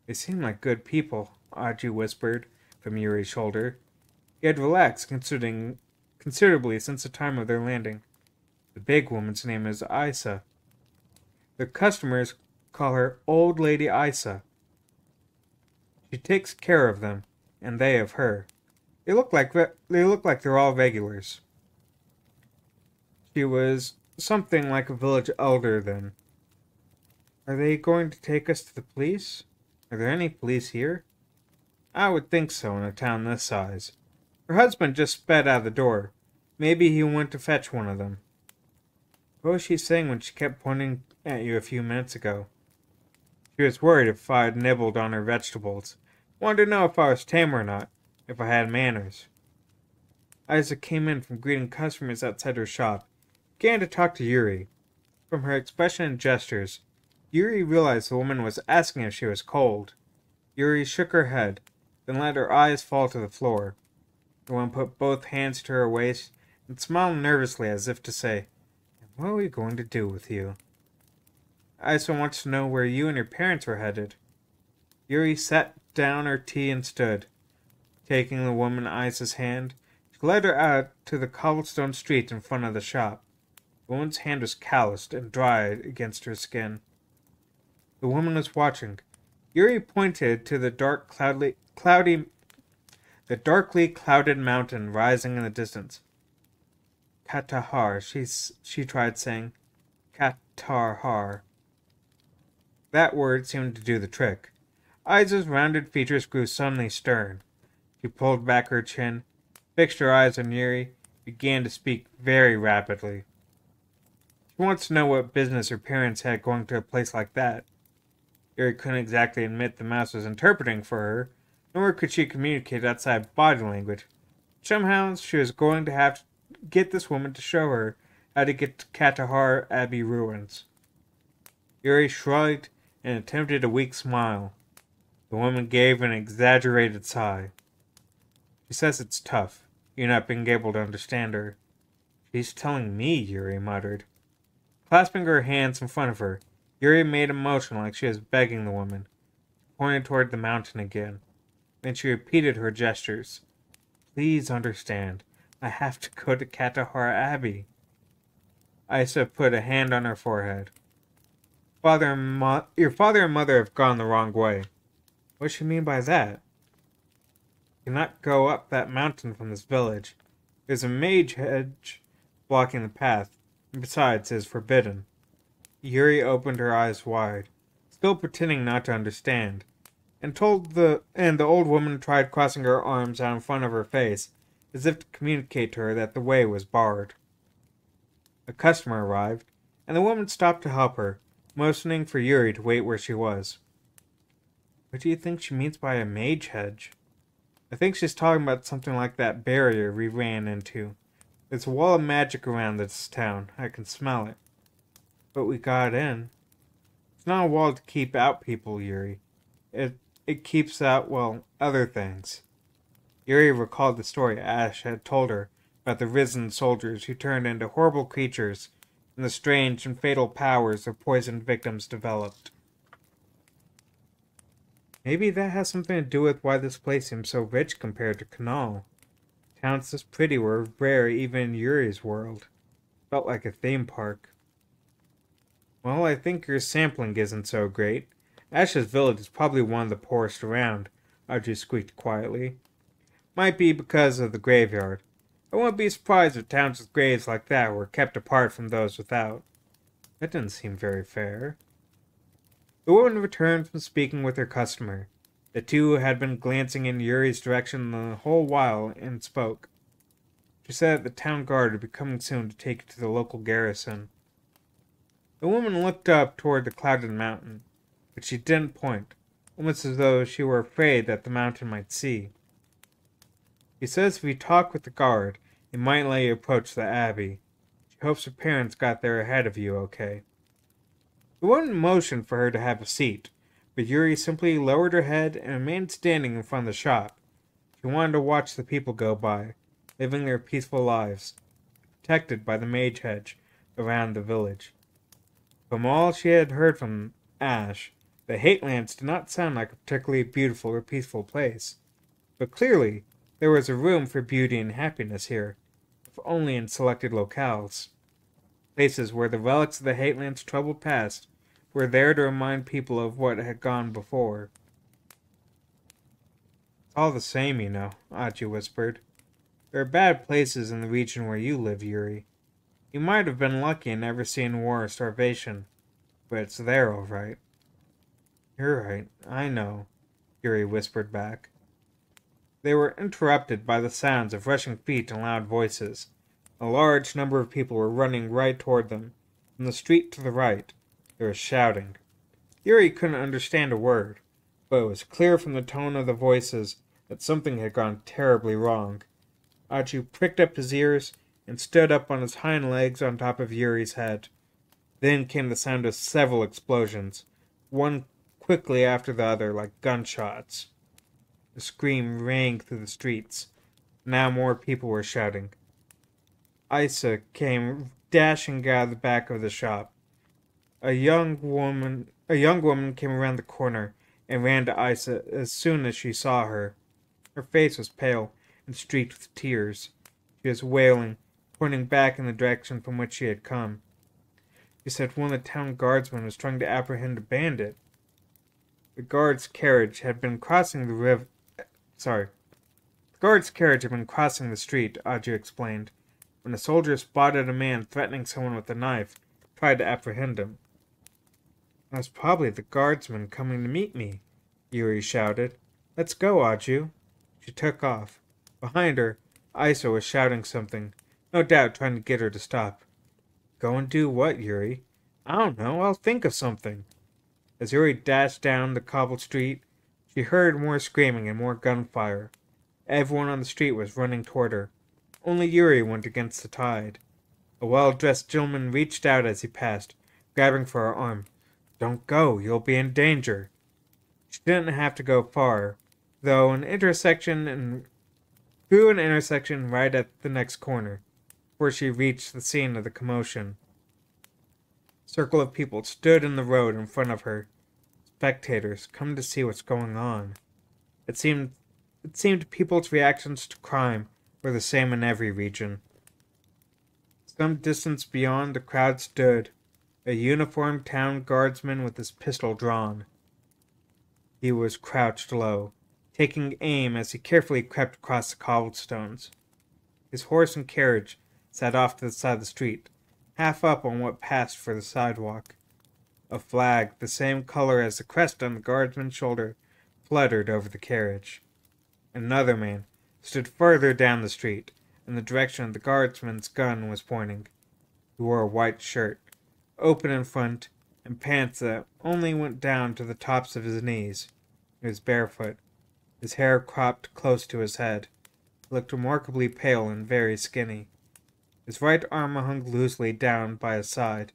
"They seem like good people," Audrey whispered from Yuri's shoulder. He had relaxed considerably since the time of their landing. "The big woman's name is Isa. The customers call her Old Lady Isa. She takes care of them, and they of her. They look like they're all regulars." She was something like a village elder then. "Are they going to take us to the police? Are there any police here?" "I would think so in a town this size." Her husband just sped out the door. Maybe he went to fetch one of them. "What was she saying when she kept pointing at you a few minutes ago?" "She was worried if I had nibbled on her vegetables. Wanted to know if I was tame or not, if I had manners." Isaac came in from greeting customers outside her shop, began to talk to Yuri. From her expression and gestures, Yuri realized the woman was asking if she was cold. Yuri shook her head, then let her eyes fall to the floor. The woman put both hands to her waist and smiled nervously as if to say, "What are we going to do with you?" "Isa wants to know where you and your parents were headed." Yuri set down her tea and stood. Taking the woman Isa's hand, she led her out to the cobblestone street in front of the shop. The woman's hand was calloused and dry against her skin. The woman was watching. Yuri pointed to the darkly clouded mountain rising in the distance. "Katahar," she tried saying. Katarhar. That word seemed to do the trick. Isa's rounded features grew suddenly stern. She pulled back her chin, fixed her eyes on Yuri, began to speak very rapidly. She wants to know what business her parents had going to a place like that. Yuri couldn't exactly admit the mouse was interpreting for her, nor could she communicate outside body language. Somehow, she was going to have to get this woman to show her how to get to Katahar Abbey ruins. Yuri shrugged and attempted a weak smile. The woman gave an exaggerated sigh. She says it's tough, you not being able to understand her. She's telling me, Yuri muttered. Clasping her hands in front of her, Yuri made a motion like she was begging the woman. She pointed toward the mountain again. Then she repeated her gestures. Please understand. I have to go to Katahar Abbey. Isa put a hand on her forehead. Your father and mother have gone the wrong way. What does she mean by that? You cannot go up that mountain from this village. There's a mage hedge blocking the path, and besides, it is forbidden. Yuri opened her eyes wide, still pretending not to understand, and the old woman tried crossing her arms out in front of her face, as if to communicate to her that the way was barred. A customer arrived, and the woman stopped to help her, motioning for Yuri to wait where she was. What do you think she means by a mage hedge? I think she's talking about something like that barrier we ran into. There's a wall of magic around this town. I can smell it. But we got in. It's not a wall to keep out people, Yuri. It keeps out, well, other things. Yuri recalled the story Ash had told her about the risen soldiers who turned into horrible creatures and the strange and fatal powers their poisoned victims developed. Maybe that has something to do with why this place seems so rich compared to Kanal. Towns this pretty were rare even in Yuri's world. Felt like a theme park. Well, I think your sampling isn't so great. Ash's village is probably one of the poorest around, Audrey squeaked quietly. Might be because of the graveyard. I wouldn't be surprised if towns with graves like that were kept apart from those without. That didn't seem very fair. The woman returned from speaking with her customer. The two had been glancing in Yuri's direction the whole while and spoke. She said that the town guard would be coming soon to take it to the local garrison. The woman looked up toward the clouded mountain, but she didn't point, almost as though she were afraid that the mountain might see. He says if you talk with the guard, it might let you approach the abbey. She hopes her parents got there ahead of you, okay? The woman motioned for her to have a seat, but Yuri simply lowered her head and remained standing in front of the shop. She wanted to watch the people go by, living their peaceful lives, protected by the mage hedge around the village. From all she had heard from Ash, the Hatelands did not sound like a particularly beautiful or peaceful place. But clearly, there was a room for beauty and happiness here, if only in selected locales. Places where the relics of the Hatelands' troubled past were there to remind people of what had gone before. It's all the same, you know, Achi whispered. There are bad places in the region where you live, Yuri. You might have been lucky and never seen war or starvation, but it's there all right. You're right, I know, Yuri whispered back. They were interrupted by the sounds of rushing feet and loud voices. A large number of people were running right toward them. From the street to the right, there was shouting. Yuri couldn't understand a word, but it was clear from the tone of the voices that something had gone terribly wrong. Achu pricked up his ears and stood up on his hind legs on top of Yuri's head. Then came the sound of several explosions, one quickly after the other like gunshots. The scream rang through the streets. Now more people were shouting. Isa came dashing out of the back of the shop. A young woman came around the corner and ran to Isa as soon as she saw her. Her face was pale and streaked with tears. She was wailing, pointing back in the direction from which she had come. She said one of the town guardsmen was trying to apprehend a bandit. The guard's carriage had been crossing the street, Audrey explained, when a soldier spotted a man threatening someone with a knife, tried to apprehend him. That's probably the guardsman coming to meet me, Yuri shouted. Let's go, Aju. She took off. Behind her, Isa was shouting something, no doubt trying to get her to stop. Go and do what, Yuri? I don't know, I'll think of something. As Yuri dashed down the cobbled street, she heard more screaming and more gunfire. Everyone on the street was running toward her. Only Yuri went against the tide. A well-dressed gentleman reached out as he passed, grabbing for her arm. Don't go, you'll be in danger. She didn't have to go far, though through an intersection right at the next corner, before she reached the scene of the commotion. A circle of people stood in the road in front of her. Spectators, come to see what's going on. It seemed people's reactions to crime were the same in every region. Some distance beyond, the crowd stood, a uniformed town guardsman with his pistol drawn. He was crouched low, taking aim as he carefully crept across the cobblestones. His horse and carriage sat off to the side of the street, half up on what passed for the sidewalk. A flag, the same color as the crest on the guardsman's shoulder, fluttered over the carriage. Another man stood further down the street, in the direction the guardsman's gun was pointing. He wore a white shirt, open in front, and pants that only went down to the tops of his knees. He was barefoot, his hair cropped close to his head. He looked remarkably pale and very skinny. His right arm hung loosely down by his side.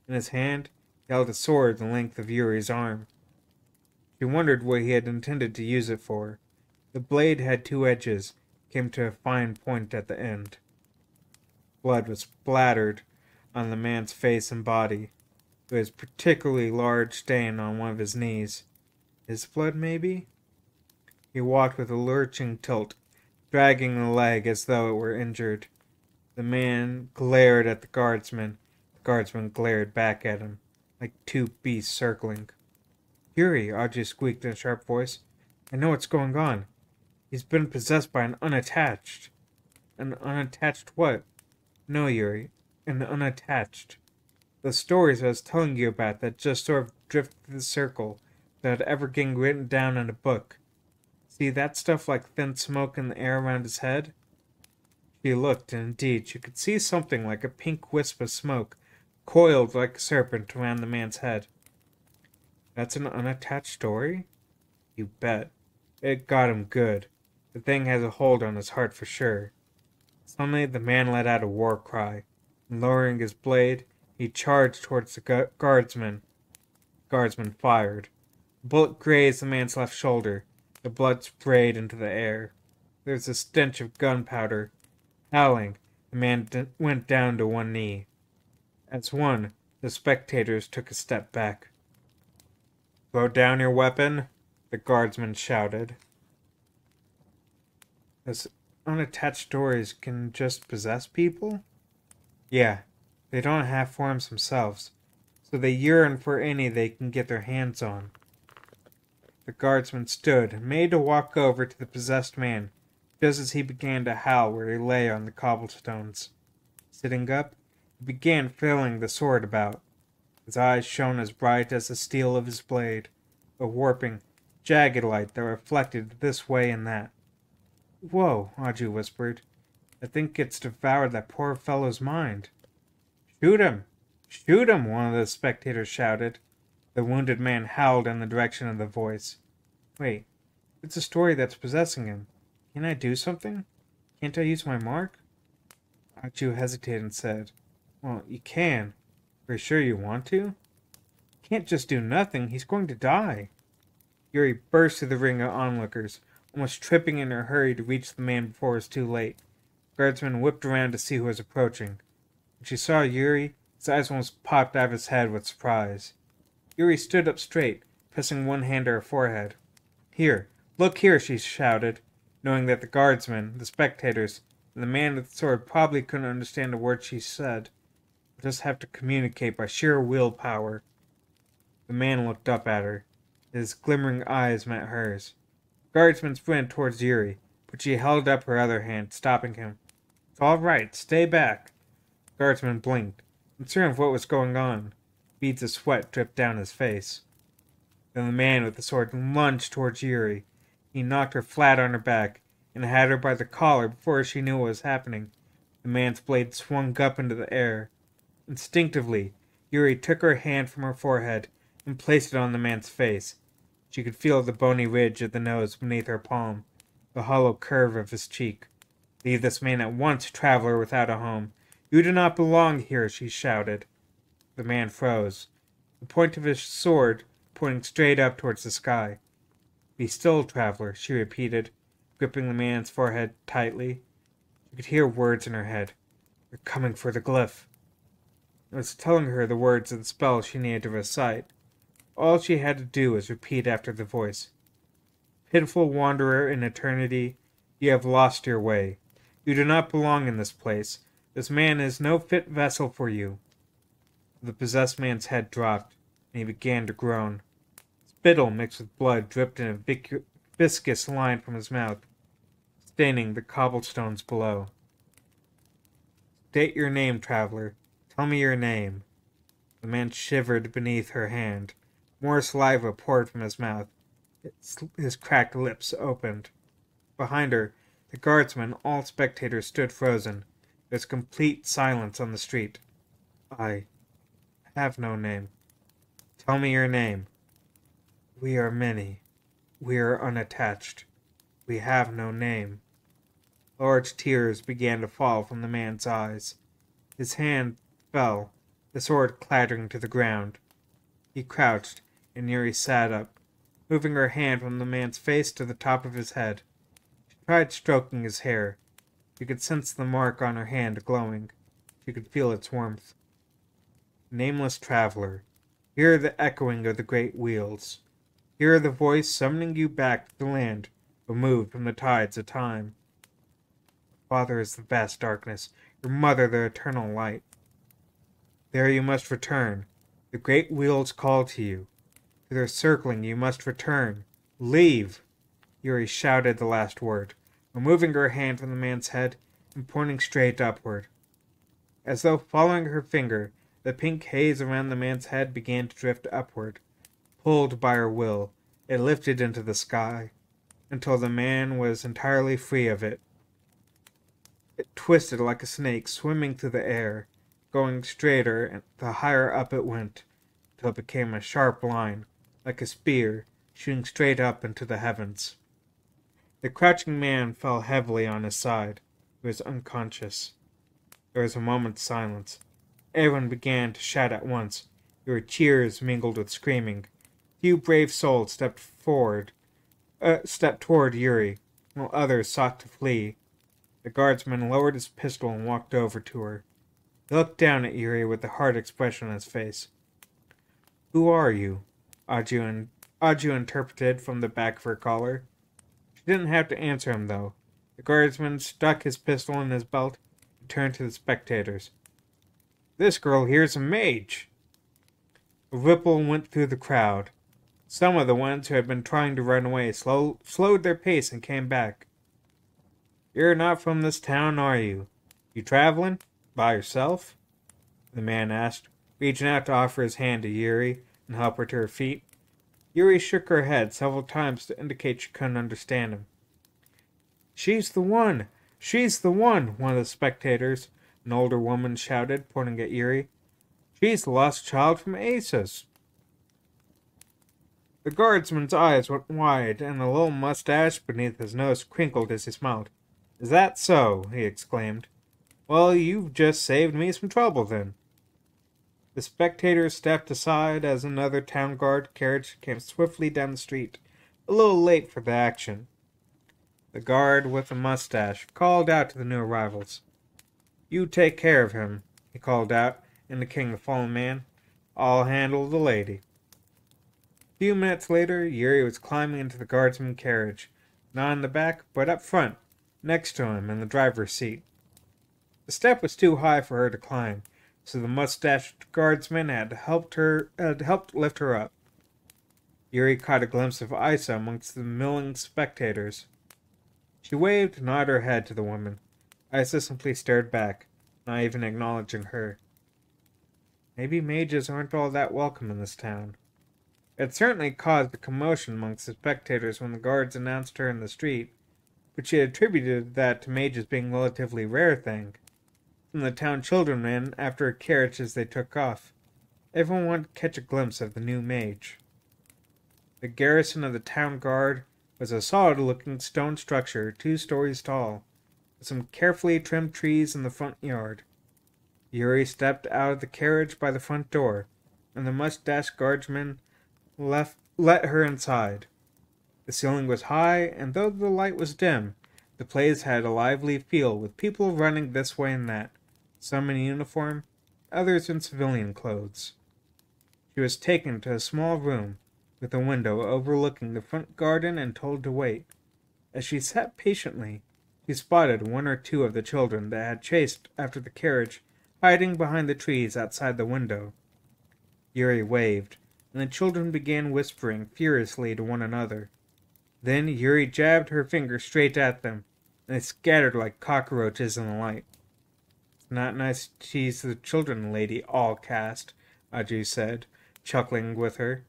In his hand, he held a sword the length of Yuri's arm. She wondered what he had intended to use it for. The blade had two edges, came to a fine point at the end. Blood was splattered on the man's face and body. There was a particularly large stain on one of his knees. His blood, maybe? He walked with a lurching tilt, dragging the leg as though it were injured. The man glared at the guardsman. The guardsman glared back at him, like two beasts circling. Yuri, Audrey squeaked in a sharp voice. I know what's going on. He's been possessed by an unattached. An unattached what? No, Yuri. An unattached. The stories I was telling you about that just sort of drifted through the circle without ever getting written down in a book. See that stuff like thin smoke in the air around his head? She looked, and indeed she could see something like a pink wisp of smoke, coiled like a serpent around the man's head. That's an unattached story? You bet. It got him good. The thing has a hold on his heart for sure. Suddenly the man let out a war cry, and lowering his blade, he charged towards the guardsman. The guardsman fired. A bullet grazed the man's left shoulder. The blood sprayed into the air. There was a stench of gunpowder. Howling, the man went down to one knee. As one, the spectators took a step back. Throw down your weapon, the guardsman shouted. Those unattached stories can just possess people? Yeah, they don't have forms themselves, so they yearn for any they can get their hands on. The guardsman stood, made to walk over to the possessed man, just as he began to howl where he lay on the cobblestones. Sitting up, he began feeling the sword about. His eyes shone as bright as the steel of his blade, a warping, jagged light that reflected this way and that. Whoa, Aju whispered. I think it's devoured that poor fellow's mind. Shoot him! Shoot him! One of the spectators shouted. The wounded man howled in the direction of the voice. Wait, it's a story that's possessing him. Can I do something? Can't I use my mark? Aju hesitated and said, Well, you can. Are you sure you want to? Can't just do nothing. He's going to die. Yuri burst through the ring of onlookers, almost tripping in her hurry to reach the man before it was too late. The guardsman whipped around to see who was approaching. When she saw Yuri, his eyes almost popped out of his head with surprise. Yuri stood up straight, pressing one hand to her forehead. Here, look here, she shouted, knowing that the guardsmen, the spectators, and the man with the sword probably couldn't understand a word she said. They'll just have to communicate by sheer willpower. The man looked up at her. His glimmering eyes met hers. The guardsman sprinted towards Yuri, but she held up her other hand, stopping him. It's all right. Stay back. The guardsman blinked. uncertain of what was going on. Beads of sweat dripped down his face. Then the man with the sword lunged towards Yuri. He knocked her flat on her back and had her by the collar before she knew what was happening. The man's blade swung up into the air. Instinctively, Yuri took her hand from her forehead and placed it on the man's face. She could feel the bony ridge of the nose beneath her palm, the hollow curve of his cheek. "Leave this man at once, traveler without a home. You do not belong here," she shouted. The man froze, the point of his sword pointing straight up towards the sky. "Be still, traveler," she repeated, gripping the man's forehead tightly. She could hear words in her head. "They're coming for the glyph." It was telling her the words of the spell she needed to recite. All she had to do was repeat after the voice. "Pitiful wanderer in eternity, you have lost your way. You do not belong in this place. This man is no fit vessel for you." The possessed man's head dropped, and he began to groan. Spittle mixed with blood dripped in a viscous line from his mouth, staining the cobblestones below. "State your name, traveler. Tell me your name." The man shivered beneath her hand. More saliva poured from his mouth. His cracked lips opened. Behind her, the guardsmen, all spectators, stood frozen. There was complete silence on the street. "I have no name." "Tell me your name." "We are many. We are unattached. We have no name." Large tears began to fall from the man's eyes. His hand fell, the sword clattering to the ground. He crouched, and Yuri sat up, moving her hand from the man's face to the top of his head. She tried stroking his hair. She could sense the mark on her hand glowing. She could feel its warmth. "Nameless traveler, hear the echoing of the great wheels. Hear the voice summoning you back to the land removed from the tides of time. Your father is the vast darkness, your mother the eternal light. There you must return. The great wheels call to you. To their circling you must return. Leave!" Yuri shouted the last word, removing her hand from the man's head and pointing straight upward. As though following her finger, the pink haze around the man's head began to drift upward. Pulled by her will, it lifted into the sky, until the man was entirely free of it. It twisted like a snake swimming through the air, going straighter and the higher up it went, till it became a sharp line, like a spear, shooting straight up into the heavens. The crouching man fell heavily on his side. He was unconscious. There was a moment's silence. Everyone began to shout at once. There were cheers mingled with screaming. Few brave souls stepped toward Yuri, while others sought to flee. The guardsman lowered his pistol and walked over to her. He looked down at Yuri with a hard expression on his face. "Who are you?" Aju interpreted from the back of her collar. She didn't have to answer him, though. The guardsman stuck his pistol in his belt and turned to the spectators. "This girl here's a mage." A ripple went through the crowd. Some of the ones who had been trying to run away slowed their pace and came back. "You're not from this town, are you? You traveling? By yourself?" the man asked, reaching out to offer his hand to Yuri and help her to her feet. Yuri shook her head several times to indicate she couldn't understand him. "She's the one! She's the one!" one of the spectators, an older woman, shouted, pointing at Yuri. "She's the lost child from Asa's." The guardsman's eyes went wide, and the little mustache beneath his nose crinkled as he smiled. "Is that so?" he exclaimed. "Well, you've just saved me some trouble, then." The spectators stepped aside as another town guard carriage came swiftly down the street, a little late for the action. The guard with the mustache called out to the new arrivals. "You take care of him," he called out, indicating the fallen man. "I'll handle the lady." A few minutes later, Yuri was climbing into the guardsman's carriage, not in the back, but up front, next to him in the driver's seat. The step was too high for her to climb, so the mustached guardsman had helped lift her up. Yuri caught a glimpse of Isa amongst the milling spectators. She waved and nodded her head to the woman. Isa simply stared back, not even acknowledging her. Maybe mages aren't all that welcome in this town. It certainly caused a commotion amongst the spectators when the guards announced her in the street, but she attributed that to mages being a relatively rare thing. When the town children ran after a carriage as they took off, everyone wanted to catch a glimpse of the new mage. The garrison of the town guard was a solid-looking stone structure 2 stories tall, with some carefully trimmed trees in the front yard. Yuri stepped out of the carriage by the front door, and the mustached guardsman let her inside. The ceiling was high, and though the light was dim, the place had a lively feel, with people running this way and that, some in uniform, others in civilian clothes. She was taken to a small room with a window overlooking the front garden and told to wait. As she sat patiently, she spotted 1 or 2 of the children that had chased after the carriage, hiding behind the trees outside the window. Yuri waved, and the children began whispering furiously to one another. Then Yuri jabbed her finger straight at them, and they scattered like cockroaches in the light. "It's not nice to tease the children, Lady Allcast," Aju said, chuckling with her.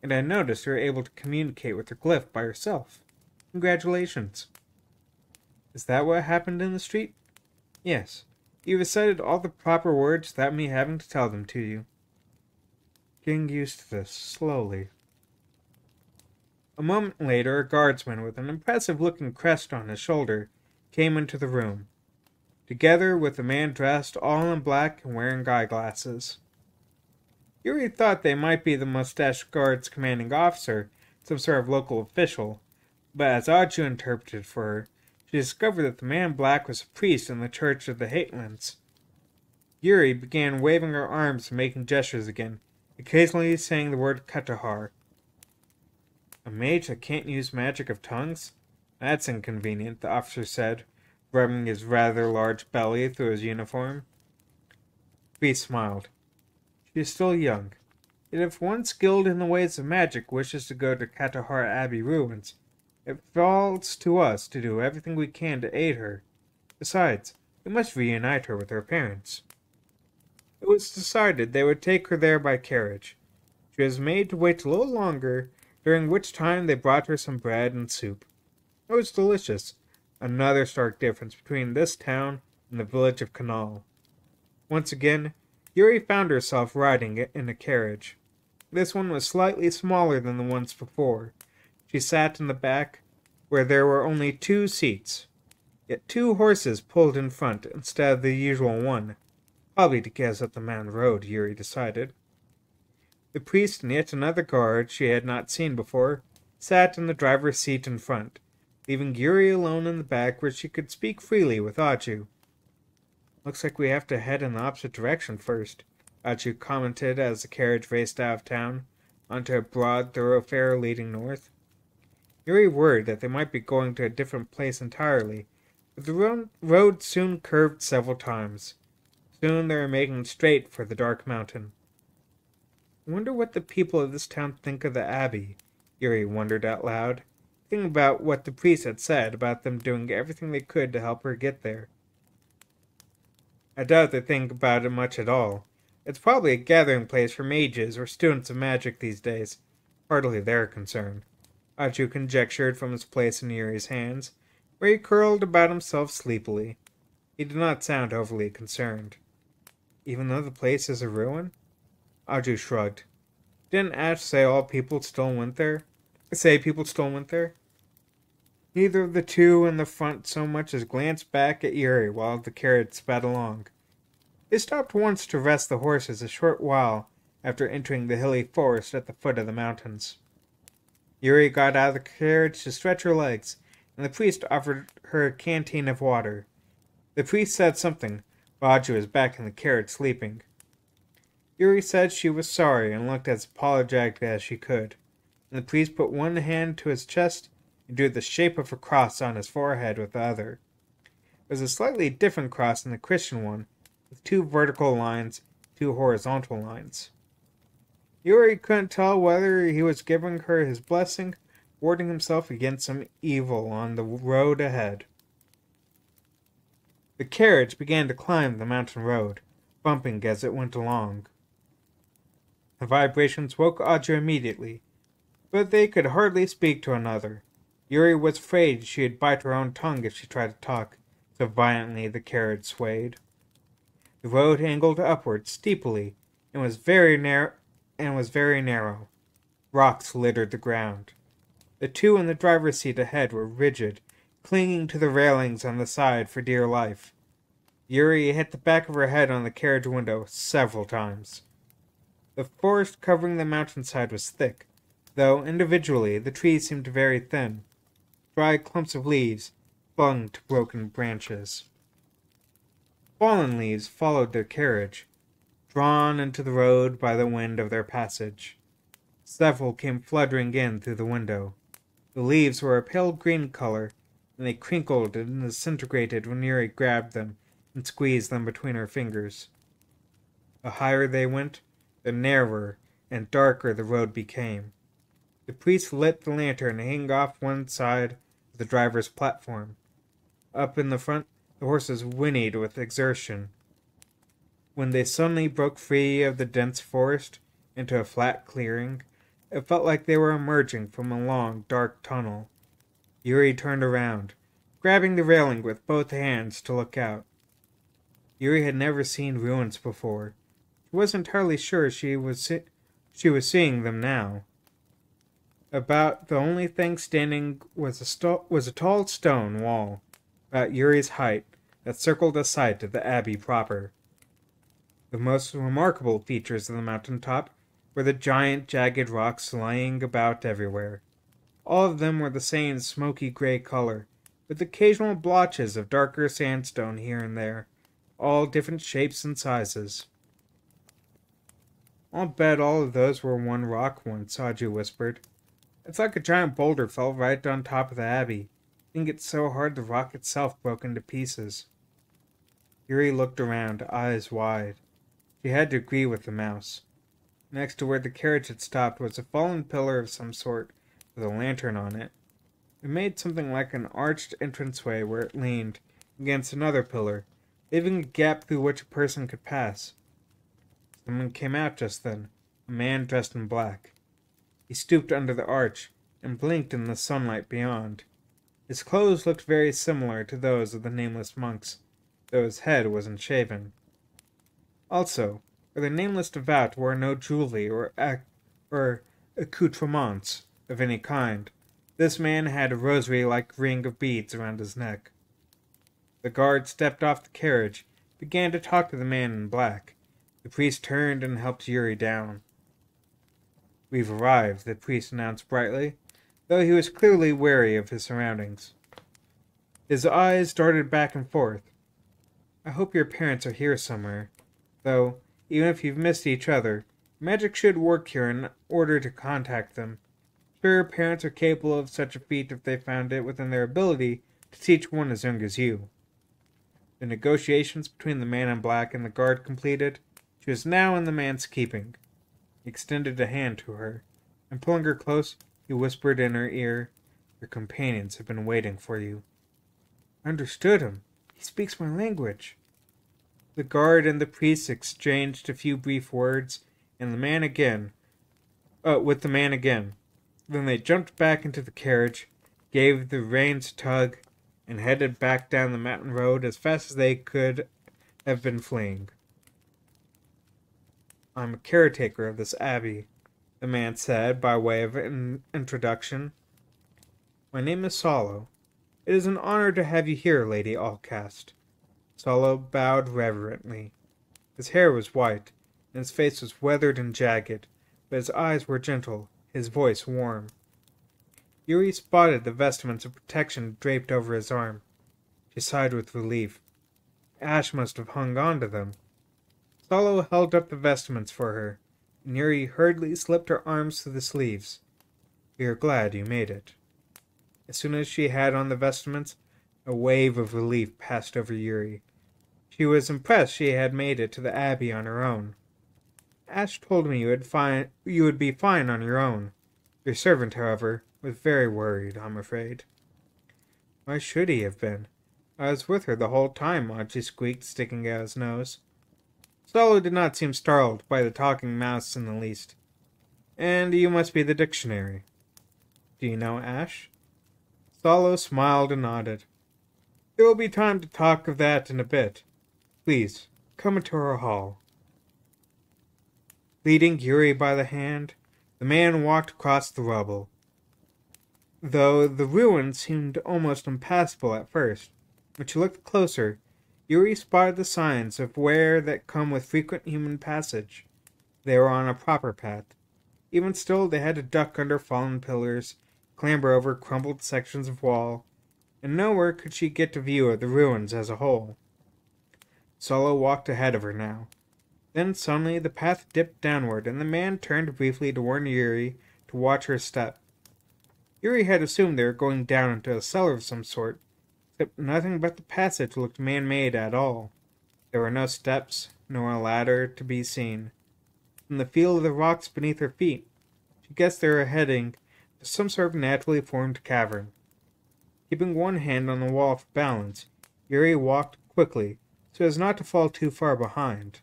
"And I noticed you're able to communicate with the glyph by yourself. Congratulations." "Is that what happened in the street?" "Yes. You recited all the proper words without me having to tell them to you." Getting used to this, slowly. A moment later, a guardsman with an impressive-looking crest on his shoulder came into the room, together with a man dressed all in black and wearing eyeglasses. Yuri thought they might be the mustached guard's commanding officer, some sort of local official, but as Aju interpreted for her, she discovered that the man in black was a priest in the Church of the Hatelands. Yuri began waving her arms and making gestures again, occasionally saying the word Katahar. "A mage that can't use magic of tongues? That's inconvenient," the officer said, rubbing his rather large belly through his uniform. The priest smiled. "She is still young. Yet if one skilled in the ways of magic wishes to go to Katahar Abbey ruins, it falls to us to do everything we can to aid her. Besides, we must reunite her with her parents." It was decided they would take her there by carriage. She was made to wait a little longer, during which time they brought her some bread and soup. It was delicious, another stark difference between this town and the village of Canal. Once again, Yuri found herself riding in a carriage. This one was slightly smaller than the ones before. She sat in the back, where there were only 2 seats. Yet 2 horses pulled in front instead of the usual one. Probably to guess up the mountain road, Yuri decided. The priest and yet another guard she had not seen before sat in the driver's seat in front, leaving Yuri alone in the back where she could speak freely with Aju. "Looks like we have to head in the opposite direction first," Aju commented as the carriage raced out of town, onto a broad thoroughfare leading north. Yuri worried that they might be going to a different place entirely, but the road soon curved several times. Soon they were making straight for the dark mountain. "I wonder what the people of this town think of the Abbey," Yuri wondered out loud, thinking about what the priest had said about them doing everything they could to help her get there. "I doubt they think about it much at all. It's probably a gathering place for mages or students of magic these days. Hardly their concern," Aju conjectured from his place in Yuri's hands, where he curled about himself sleepily. He did not sound overly concerned. "Even though the place is a ruin?" Aju shrugged. "Didn't Ash say people still went there? Neither of the 2 in the front so much as glanced back at Yuri while the carriage sped along. They stopped once to rest the horses a short while after entering the hilly forest at the foot of the mountains. Yuri got out of the carriage to stretch her legs, and the priest offered her a canteen of water. The priest said something, while Aju was back in the carriage sleeping. Yuri said she was sorry and looked as apologetic as she could, and the priest put one hand to his chest and drew the shape of a cross on his forehead with the other. It was a slightly different cross than the Christian one, with 2 vertical lines, 2 horizontal lines. Yuri couldn't tell whether he was giving her his blessing, warding himself against some evil on the road ahead. The carriage began to climb the mountain road, bumping as it went along. The vibrations woke Audra immediately, but they could hardly speak to another. Yuri was afraid she'd bite her own tongue if she tried to talk, so violently the carriage swayed. The road angled upward steeply and was very narrow. Rocks littered the ground. The two in the driver's seat ahead were rigid, clinging to the railings on the side for dear life. Yuri hit the back of her head on the carriage window several times. The forest covering the mountainside was thick, though individually the trees seemed very thin. Dry clumps of leaves clung to broken branches. Fallen leaves followed their carriage, drawn into the road by the wind of their passage. Several came fluttering in through the window. The leaves were a pale green color, and they crinkled and disintegrated when Yuri grabbed them and squeezed them between her fingers. The higher they went, the narrower and darker the road became. The priest lit the lantern hanging off one side of the driver's platform. Up in the front, the horses whinnied with exertion. When they suddenly broke free of the dense forest into a flat clearing, it felt like they were emerging from a long, dark tunnel. Yuri turned around, grabbing the railing with both hands to look out. Yuri had never seen ruins before. She wasn't entirely sure she was seeing them now. About the only thing standing was a tall stone wall, about Yuri's height, that circled the site of the abbey proper. The most remarkable features of the mountain top were the giant, jagged rocks lying about everywhere. All of them were the same smoky gray color, with occasional blotches of darker sandstone here and there, all different shapes and sizes. "I'll bet all of those were one rock once," Audrey whispered. "It's like a giant boulder fell right on top of the abbey. I think it's so hard the rock itself broke into pieces." Yuri looked around, eyes wide. She had to agree with the mouse. Next to where the carriage had stopped was a fallen pillar of some sort, with a lantern on it. It made something like an arched entranceway where it leaned against another pillar, leaving a gap through which a person could pass. Someone came out just then, a man dressed in black. He stooped under the arch and blinked in the sunlight beyond. His clothes looked very similar to those of the nameless monks, though his head wasn't shaven. Also, where the nameless devout wore no jewelry or accoutrements of any kind, this man had a rosary-like ring of beads around his neck. The guard stepped off the carriage, began to talk to the man in black. The priest turned and helped Yuri down. "We've arrived," the priest announced brightly, though he was clearly wary of his surroundings. His eyes darted back and forth. "I hope your parents are here somewhere. Though, even if you've missed each other, magic should work here in order to contact them. Sure, your parents are capable of such a feat if they found it within their ability to teach one as young as you." The negotiations between the man in black and the guard completed, she was now in the man's keeping. He extended a hand to her, and pulling her close, he whispered in her ear, "Your companions have been waiting for you." I understood him. He speaks my language. The guard and the priest exchanged a few brief words, and with the man again. Then they jumped back into the carriage, gave the reins a tug, and headed back down the mountain road as fast as they could have been fleeing. "I'm a caretaker of this abbey," the man said by way of an introduction. "My name is Salo. It is an honor to have you here, Lady Allcast." Salo bowed reverently. His hair was white, and his face was weathered and jagged, but his eyes were gentle, his voice warm. Yuri spotted the vestments of protection draped over his arm. She sighed with relief. Ash must have hung on to them. Salo held up the vestments for her, and Yuri hurriedly slipped her arms through the sleeves. "We are glad you made it." As soon as she had on the vestments, a wave of relief passed over Yuri. She was impressed she had made it to the abbey on her own. "Ash told me you would be fine on your own. Your servant, however, was very worried, I'm afraid." "Why should he have been? I was with her the whole time," Audrey squeaked, sticking out his nose. Solo did not seem startled by the talking mouse in the least. And you must be the dictionary. Do you know Ash? Solo smiled and nodded. There will be time to talk of that in a bit. Please, come into our hall. Leading Yuri by the hand, the man walked across the rubble. Though the ruins seemed almost impassable at first, when she looked closer, Yuri spotted the signs of wear that come with frequent human passage. They were on a proper path. Even still, they had to duck under fallen pillars, clamber over crumbled sections of wall, and nowhere could she get a view of the ruins as a whole. Solo walked ahead of her now. Then suddenly the path dipped downward, and the man turned briefly to warn Yuri to watch her step. Yuri had assumed they were going down into a cellar of some sort, except nothing but the passage looked man-made at all. There were no steps, nor a ladder to be seen. From the feel of the rocks beneath her feet, she guessed they were heading to some sort of naturally formed cavern. Keeping one hand on the wall for balance, Yuri walked quickly, so as not to fall too far behind.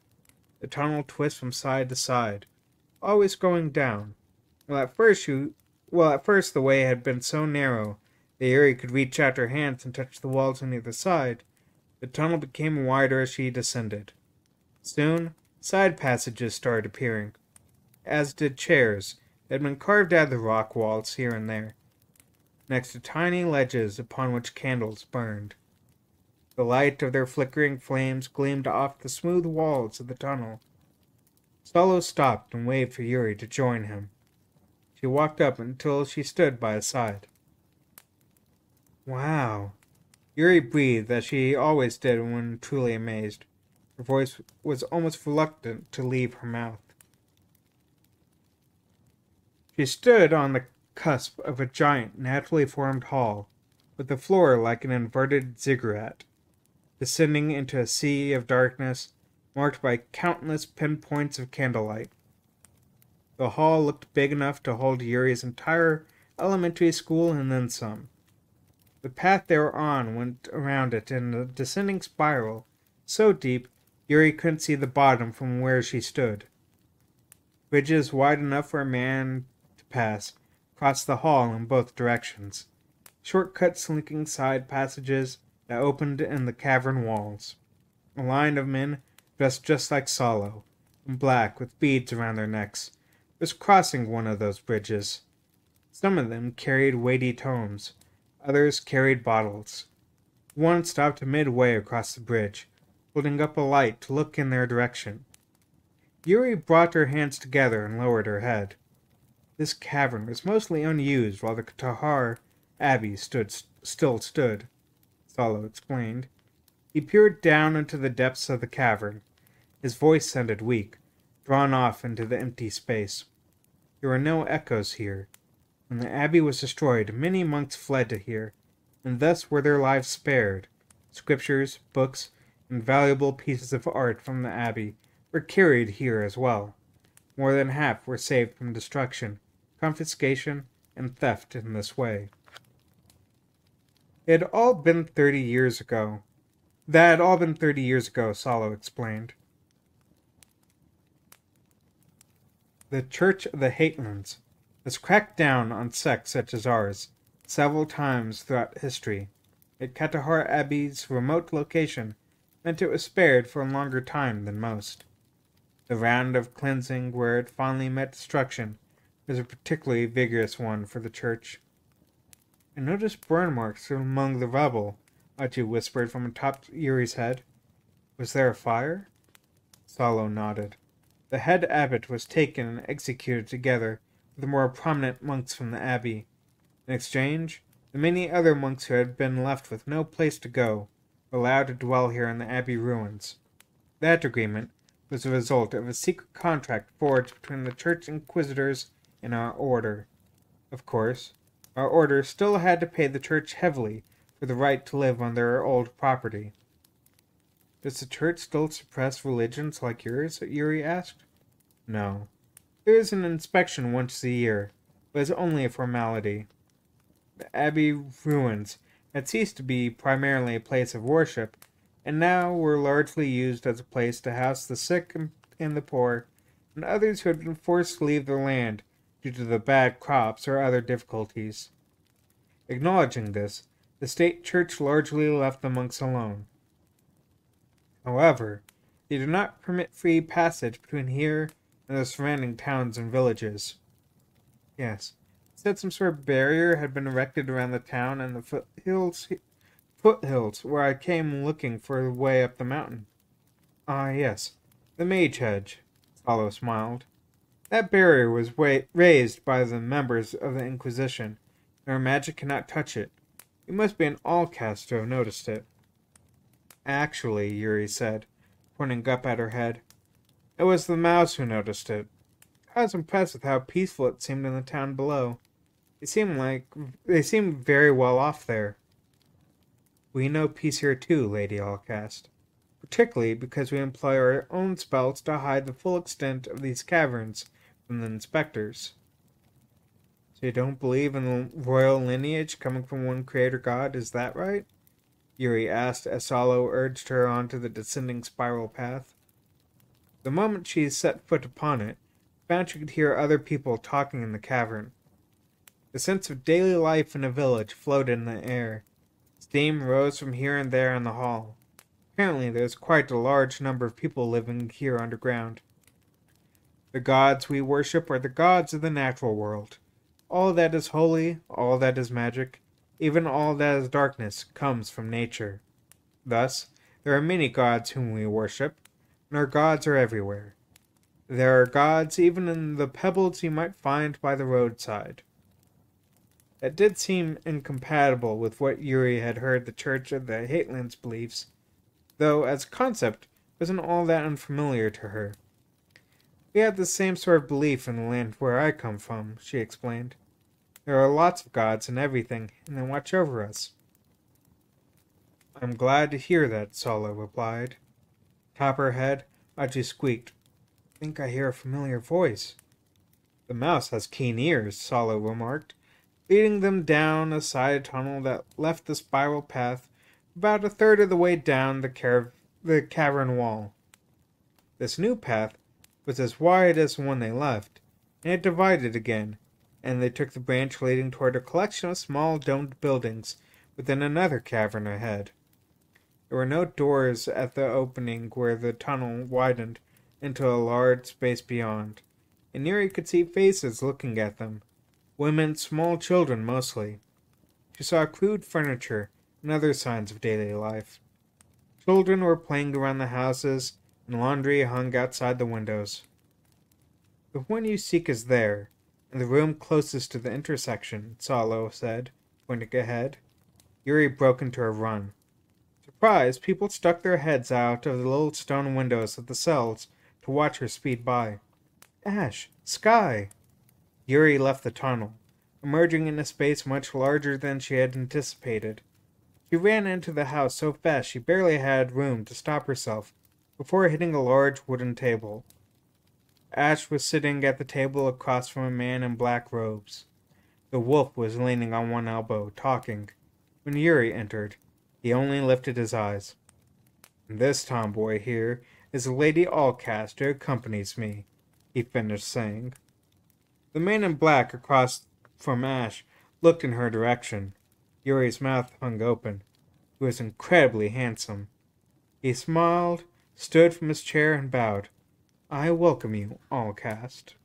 The tunnel twisted from side to side, always going down. At first the way had been so narrow that Yuri could reach out her hands and touch the walls on either side. The tunnel became wider as she descended. Soon, side passages started appearing, as did chairs that had been carved out of the rock walls here and there, next to tiny ledges upon which candles burned. The light of their flickering flames gleamed off the smooth walls of the tunnel. Solo stopped and waved for Yuri to join him. She walked up until she stood by his side. Wow. Yuri breathed as she always did when truly amazed. Her voice was almost reluctant to leave her mouth. She stood on the cusp of a giant, naturally formed hall, with the floor like an inverted ziggurat, descending into a sea of darkness, marked by countless pinpoints of candlelight. The hall looked big enough to hold Yuri's entire elementary school and then some. The path they were on went around it in a descending spiral, so deep Yuri couldn't see the bottom from where she stood. Bridges wide enough for a man to pass crossed the hall in both directions. Short-cut slinking side passages that opened in the cavern walls. A line of men dressed just like Solo, in black with beads around their necks, was crossing one of those bridges. Some of them carried weighty tomes, others carried bottles. One stopped midway across the bridge, holding up a light to look in their direction. Yuri brought her hands together and lowered her head. This cavern was mostly unused while the Tahar Abbey still stood, Solo explained. He peered down into the depths of the cavern. His voice sounded weak, drawn off into the empty space. There were no echoes here. When the abbey was destroyed, many monks fled to here, and thus were their lives spared. Scriptures, books, and valuable pieces of art from the abbey were carried here as well. More than half were saved from destruction, confiscation, and theft in this way. It had all been 30 years ago. That had all been 30 years ago, Solo explained. The Church of the Hatelands has cracked down on sects such as ours several times throughout history. Yet Katahar Abbey's remote location meant it was spared for a longer time than most. The round of cleansing where it finally met destruction was a particularly vigorous one for the church. I noticed burn marks among the rubble, Achi whispered from atop Yuri's head. Was there a fire? Solo nodded. The head abbot was taken and executed together with the more prominent monks from the abbey. In exchange, the many other monks who had been left with no place to go were allowed to dwell here in the abbey ruins. That agreement was the result of a secret contract forged between the church inquisitors and our order. Of course, our order still had to pay the church heavily for the right to live on their old property. Does the church still suppress religions like yours? Yuri asked. No. There is an inspection once a year, but it's only a formality. The abbey ruins had ceased to be primarily a place of worship and now were largely used as a place to house the sick and the poor, and others who had been forced to leave their land due to the bad crops or other difficulties. Acknowledging this, the state church largely left the monks alone. However, they do not permit free passage between here and the surrounding towns and villages. Yes, it said some sort of barrier had been erected around the town and the foothills where I came looking for the way up the mountain. Ah, yes, the mage hedge, Swallow smiled. That barrier was raised by the members of the Inquisition, and our magic cannot touch it. You must be an all-caste to have noticed it. Actually, Yuri said, pointing up at her head, it was the mouse who noticed it. I was impressed with how peaceful it seemed in the town below. They seemed very well off there. We know peace here too, Lady Allcast, particularly because we employ our own spells to hide the full extent of these caverns from the inspectors. So you don't believe in the royal lineage coming from one creator god, is that right? Yuri asked as Salo urged her onto the descending spiral path. The moment she set foot upon it, found she could hear other people talking in the cavern. The sense of daily life in a village floated in the air. Steam rose from here and there in the hall. Apparently there was quite a large number of people living here underground. The gods we worship are the gods of the natural world. All that is holy, all that is magic, even all that is darkness, comes from nature. Thus, there are many gods whom we worship, and our gods are everywhere. There are gods even in the pebbles you might find by the roadside. That did seem incompatible with what Yuri had heard the Church of the Hatelands beliefs, though as a concept wasn't all that unfamiliar to her. We have the same sort of belief in the land where I come from, she explained. There are lots of gods and everything, and they watch over us. I'm glad to hear that, Salo replied. Top her head, Aji squeaked. I think I hear a familiar voice. The mouse has keen ears, Salo remarked, leading them down a side tunnel that left the spiral path about a third of the way down the cavern wall. This new path was as wide as the one they left, and it divided again, and they took the branch leading toward a collection of small domed buildings within another cavern ahead. There were no doors at the opening where the tunnel widened into a large space beyond, and Yuri could see faces looking at them. Women, small children mostly. She saw crude furniture and other signs of daily life. Children were playing around the houses, and laundry hung outside the windows. The one you seek is there, in the room closest to the intersection, Salo said, pointing ahead. Yuri broke into a run. Surprised, people stuck their heads out of the little stone windows of the cells to watch her speed by. Ash! Sky! Yuri left the tunnel, emerging in a space much larger than she had anticipated. She ran into the house so fast she barely had room to stop herself before hitting a large wooden table. Ash was sitting at the table across from a man in black robes. The wolf was leaning on one elbow, talking. When Yuri entered, he only lifted his eyes. This tomboy here is Lady Allcast who accompanies me, he finished saying. The man in black across from Ash looked in her direction. Yuri's mouth hung open. He was incredibly handsome. He smiled, stood from his chair, and bowed. I welcome you, Allcast.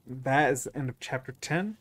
That is the end of chapter 10.